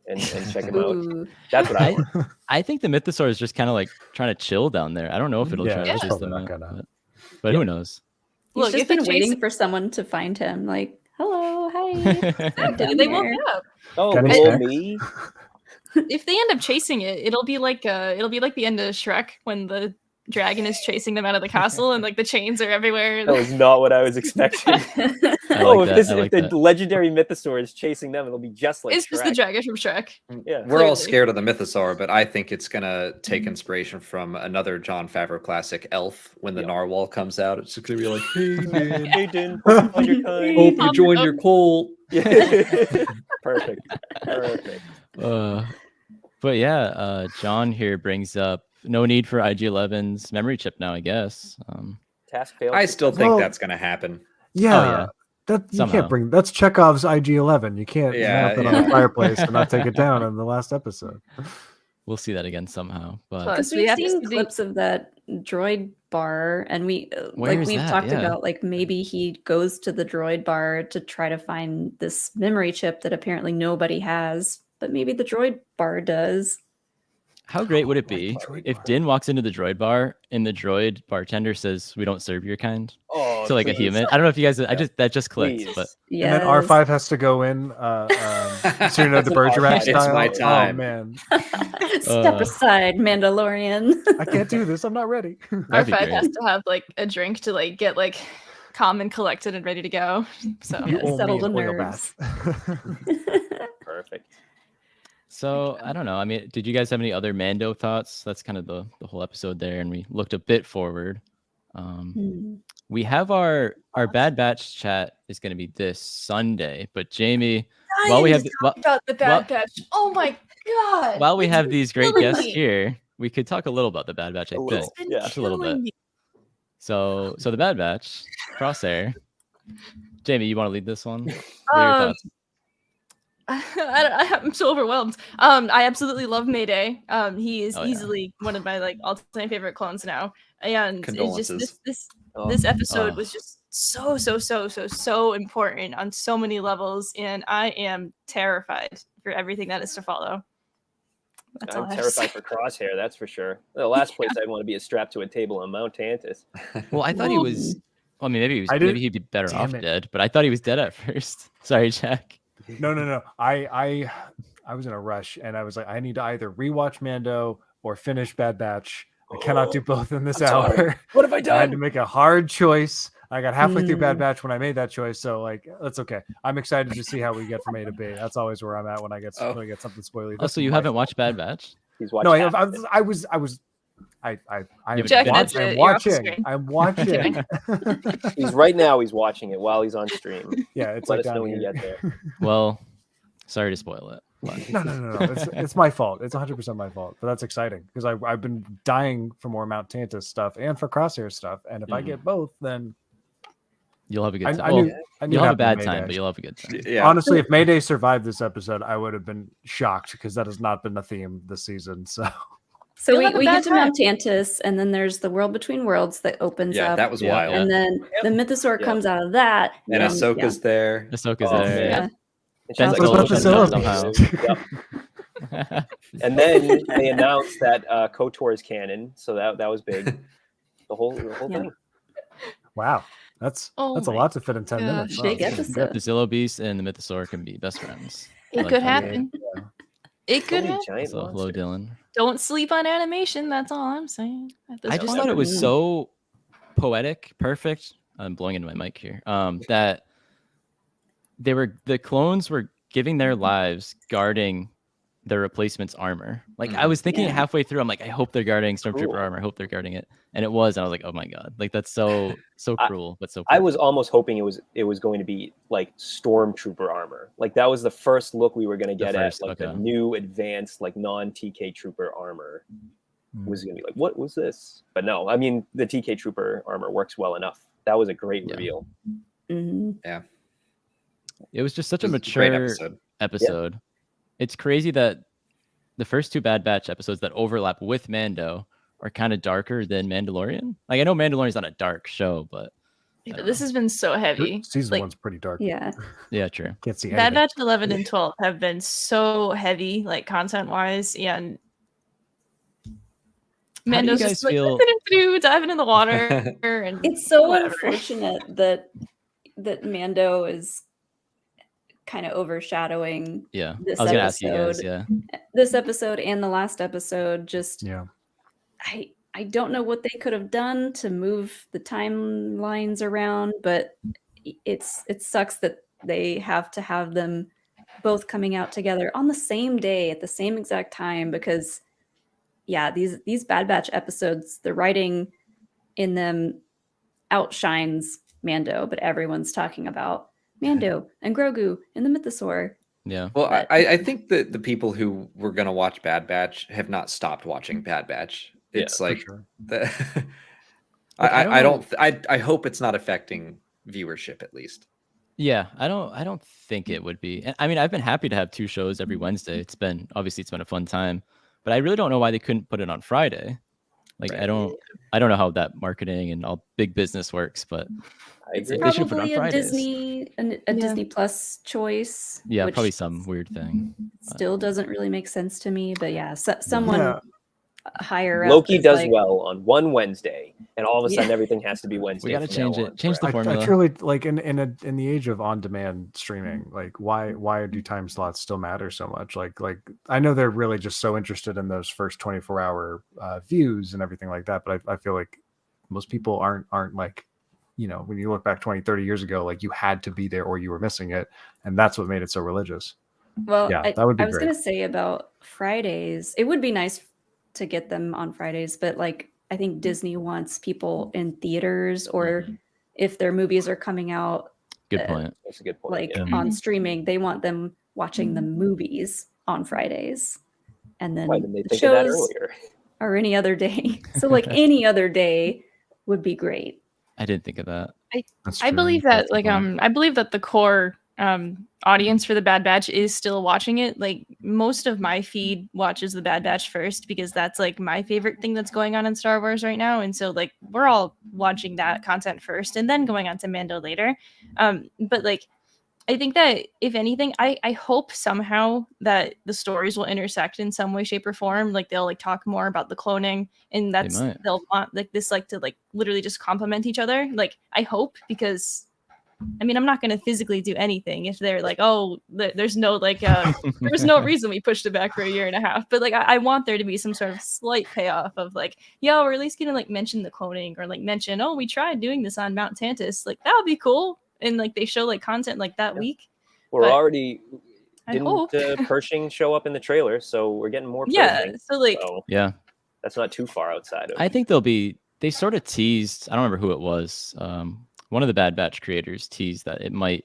and check him out. Ooh. That's what I want. I think the mythosaur is just kind of like trying to chill down there. I don't know if it'll Yeah, try to it's chase probably them not out, gonna. but who knows? He's Look, just if it been waiting chases- for someone to find him. Like, hello, hi. Exactly, they woke up. Oh, Got any little snacks? me. If they end up chasing it, it'll be like the end of Shrek when the dragon is chasing them out of the castle and like the chains are everywhere. That was not what I was expecting. I Oh, like that. I like if the that. legendary mythosaur is chasing them, it'll be just like It's just the Shrek. dragon from Shrek. Yeah. We're all Clearly. scared of the mythosaur, but I think it's gonna take inspiration from another Jon Favreau classic, Elf. When the Yeah. narwhal comes out, it's just gonna be like, "Hey man, Hey, Din, hope you find your kind. hope you join your cult." Perfect. Perfect. But yeah, John here brings up no need for IG-11's memory chip now, I guess. Task failed. I still think Well- that's gonna happen. Yeah. yeah. That you Somehow. can't bring. That's Chekhov's IG-11. You can't Yeah, mount that on yeah. the fireplace and not take it down in the last episode. We'll see that again somehow. But Plus, Because we we've have to seen see the- clips of that droid bar, and we Where like is we've that? talked Yeah. about like maybe he goes to the droid bar to try to find this memory chip that apparently nobody has, but maybe the droid bar does. how great would it be Droid if bar. Din walks into the droid bar and the droid bartender says, "We don't serve your kind," Oh, to like a please. human? I don't know if you guys. That just clicked, Please. but Yes. And then R5 has to go in, Cyrano That's de an Bergerac R5. It's style. my Oh time. man, Step aside, Mandalorian. I can't do this. I'm not ready. That'd be R5 great. has to have like a drink to like get like calm and collected and ready to go. So You owe me settle an the oil nerves. Perfect. So I don't know. I mean, did you guys have any other Mando thoughts? That's kind of the whole episode there, and we looked a bit forward. Hmm. We have our Bad Batch chat is going to be this Sunday, but Jamie, while we have about the Bad Batch. Oh my god! while we have these great killing guests me. here, we could talk a little about the Bad Batch. I A think little. Yeah. just a little bit. So the Bad Batch, Crosshair. Jamie, you want to lead this one? What are your thoughts? I'm so overwhelmed. I absolutely love Mayday. He is Oh, yeah. easily one of my like all-time favorite clones now, and it's just Condolences. Oh, this episode Oh. was just so important on so many levels, and I am terrified for everything that is to follow. That's all I'm I have to say. terrified for Crosshair, that's for sure. The last place I'd want to be is strapped to a table on Mount Tantus. Well, I thought he was. Well, I mean, maybe I didn't- maybe he'd be better Damn off it. dead, but I thought he was dead at first. Sorry, Jack. No. I was in a rush and I was like, I need to either rewatch Mando or finish Bad Batch. I cannot do both in this I'm sorry. hour. What have I I had to done? make a hard choice. I got halfway through Bad Hmm. Batch when I made that choice, so like that's okay. I'm excited to see how we get from A to B. That's always where I'm at when I get Oh. when I get something spoily. Also, you haven't watched Bad Batch? He's watching. No, half of it. I'm Jack, that's it. I'm You're off the watching. screen. I'm watching. He's right now. He's watching it while he's on stream. Yeah, it's Let like us know down when you here. get there. Well, sorry to spoil it. but- No. It's my fault. It's 100% my fault. But that's exciting because I've been dying for more Mount Tantus stuff and for Crosshair stuff. And if I get both, then You'll have a good I time. knew. Well, I knew you'll have a happy bad time, Mayday. but you'll have a good time. Yeah. Honestly, if Mayday survived this episode, I would have been shocked because that has not been the theme this season. So So You'll we, have a we bad get to Mount Tantus, and then there's the world between worlds that opens Yeah, up. that was Yeah. wild. And then the mythosaur Yep. comes out of that. And Ahsoka's there. Ahsoka's Oh, there. Yeah. And she's Ben like, Solo "Oh, shows somehow." up somehow. Yep. And then they announced that KOTOR is canon, so that was big. The whole Yeah. thing. wow, that's Oh a my lot to fit in 10 gosh. minutes. Wow. Big The episode. Zillo Beast and the Mythosaur can be best friends. I It like could that. happen. Yeah. It So could many happen. giant So hello, monsters. Dylan. Don't sleep on animation. That's all I'm saying. at this I just point. thought it was Mm. so poetic, perfect. I'm blowing into my mic here. That the clones were giving their lives guarding the replacement's armor. Like I was thinking Yeah. halfway through, I'm like, I hope they're guarding Stormtrooper Cool. armor. I hope they're guarding it, and it was. And I was like, oh my god, like that's so cruel, but so. I was perfect. almost hoping it was going to be like Stormtrooper armor. Like that was the first look we were going to get at, like the new advanced, like non-TK Trooper armor. Was going to be like, what was this? But no, I mean the TK Trooper armor works well enough. That was a great reveal. Yeah. It was just such It a was a great mature episode. It's crazy that the first two Bad Batch episodes that overlap with Mando are kind of darker than Mandalorian. Like I know Mandalorian's not a dark show, but This has been so heavy. Season Like, 1's pretty dark. Yeah. yeah, true. Can't see Bad anything. Batch 11 and 12 have been so heavy, like content wise, and Mando's guys just like feel- diving in the water. And It's so whatever. unfortunate that Mando is kind of overshadowing Yeah, this I was gonna ask you guys. episode. Yeah, this episode and the last episode. Just Yeah. I don't know what they could have done to move the timelines around, but it sucks that they have to have them both coming out together on the same day at the same exact time, because these Bad Batch episodes, the writing in them outshines Mando, but everyone's talking about Mando and Grogu and the mythosaur. yeah. Well, But- I think that the people who were going to watch Bad Batch have not stopped watching Bad Batch. It's For like sure. I hope it's not affecting viewership at least. Yeah, I don't think it would be. I mean, I've been happy to have two shows every Wednesday. It's been a fun time, but I really don't know why they couldn't put it on Friday. Like Right. I don't know how that marketing and all big business works, but I It's agree. They should put it on probably a Fridays. Disney Plus choice. yeah, which probably some weird thing. still doesn't really make sense to me. But yeah, someone Yeah. higher up. Loki is does like, well on one Wednesday, and all of a sudden Yeah. everything has to be Wednesday. We got to from now change on it. Change the forever. formula. I truly like in the age of on-demand streaming, like why do time slots still matter so much? Like I know they're really just so interested in those first 24-hour views and everything like that, but I feel like most people aren't like, you know, when you look back 20, 30 years ago, like you had to be there or you were missing it, and that's what made it so religious. Well, Yeah, I, that would be I was great. going to say about Fridays, it would be nice to get them on Fridays, but like I think Disney wants people in theaters, or if their movies are coming out Good point. That's a good point. like yeah. on streaming, they want them watching the movies on Fridays, and then Why didn't they the think of that shows earlier? are any other day. So like any other day would be great. I didn't think of that. That's I true. believe That's that a point. I believe that the core audience for the Bad Batch is still watching it. Like most of my feed watches the Bad Batch first, because that's like my favorite thing that's going on in Star Wars right now, and so like we're all watching that content first and then going on to Mando later. But like I think that if anything, I hope somehow that the stories will intersect in some way, shape, or form. Like they'll like talk more about the cloning, and might. they'll want like this like to like literally just complement each other. Like I hope, because I mean I'm not going to physically do anything if they're like, oh, there's no like there was no reason we pushed it back for a year and a half. But like I want there to be some sort of slight payoff of like, yeah, we're at least gonna like mention the cloning, or like mention, oh, we tried doing this on Mount Tantus. Like that would be cool. And like they show like content like that week. We're but already I didn't hope. Pershing show up in the trailer, so we're getting more. Yeah. Pershing, So like so Yeah, that's not too far outside of. I think they sort of teased. I don't remember who it was. One of the Bad Batch creators teased that it might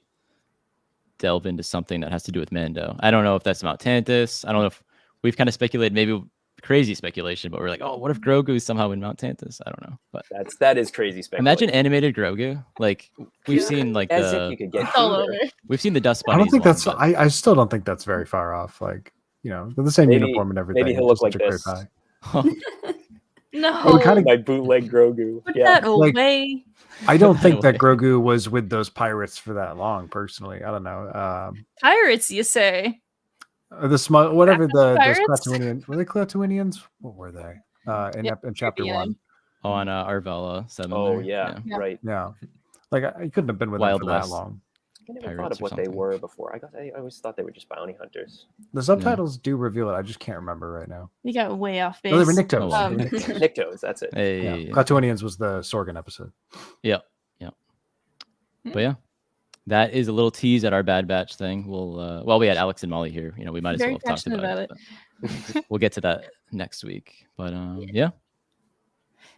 delve into something that has to do with Mando. I don't know if that's Mount Tantus. I don't know if we've kind of speculated, maybe crazy speculation, but we're like, oh, what if Grogu is somehow in Mount Tantus? I don't know, but that is crazy speculation. imagine animated Grogu. Like we've seen like as if you could get it's all cooler. over. we've seen the dust I bunnies. don't think one, that's. but- I still don't think that's very far off. Like, you know, they're the same Maybe- uniform and everything. maybe he'll it's look just like such a great this. pie. No. Well, kinda- My bootleg Grogu. Put Yeah, that Like- away. I don't think Anyway. that Grogu was with those pirates for that long. Personally, I don't know. Pirates, you say? The small, whatever those Pirates? Klatooinians, were they Klatooinians? What were they? In chapter Yeah. 1. on Arvella 7. Oh there. yeah, Yeah. right. Yeah, like I couldn't have been with Wild them for that West. long. I never Pirates thought of or what they something. were before. I always thought they were just bounty hunters. The subtitles do reveal it. I just can't remember right now. We got way off base. No, they were Niktos. Oh, They were Niktos. Nyctos, that's it. Hey, Yeah. Klatooinians was the Sorgan episode. yeah. But yeah, that is a little tease at our Bad Batch thing. We'll well, we had Alex and Mollie here. We might as Very well have talked passionate about about it. But we'll get to that next week. But yeah.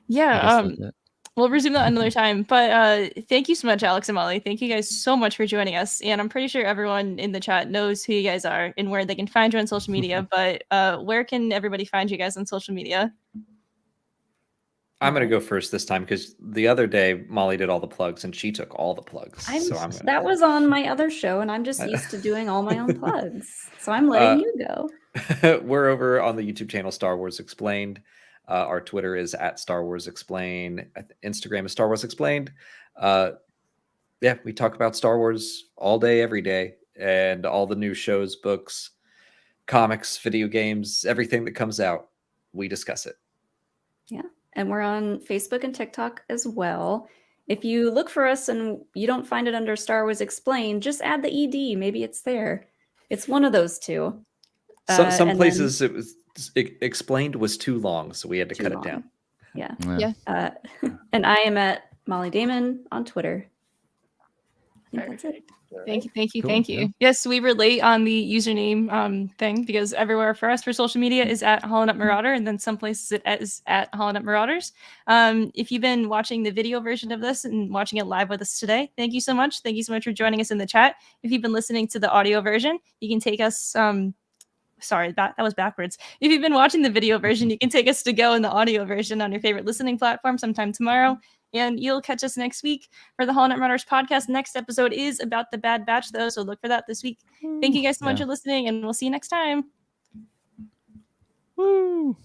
Yeah. That's it. We'll resume that another time. But thank you so much, Alex and Mollie. Thank you guys so much for joining us. And I'm pretty sure everyone in the chat knows who you guys are and where they can find you on social media. But where can everybody find you guys on social media? I'm going to go first this time because the other day Mollie did all the plugs and she took all the plugs. That was on my other show, and I'm just used to doing all my own plugs. So I'm letting you go. We're over on the YouTube channel Star Wars Explained. Our Twitter is at StarWarsExplained. Instagram is StarWarsExplained. Yeah, we talk about Star Wars all day, every day, and all the new shows, books, comics, video games, everything that comes out. We discuss it. Yeah. And we're on Facebook and TikTok as well. If you look for us and you don't find it under Star Wars Explained, just add the ED. Maybe it's there. It's one of those two. Some places it explained was too long, so we had to cut it down. Yeah. Yeah. And I am at Mollie Damon on Twitter. I think that's it. Thank you. Cool. Thank you. Yeah. Yes, we relate on the username thing because everywhere for us for social media is at HoloNet Marauder, and then some places it is at HoloNet Marauders. If you've been watching the video version of this and watching it live with us today, thank you so much. Thank you so much for joining us in the chat. If you've been listening to the audio version, you can take us sorry, that was backwards. If you've been watching the video version, you can take us to go in the audio version on your favorite listening platform sometime tomorrow. And you'll catch us next week for the HoloNet Marauders podcast. Next episode is about the Bad Batch, though, so look for that this week. Thank you guys so much for listening, and we'll see you next time. Woo!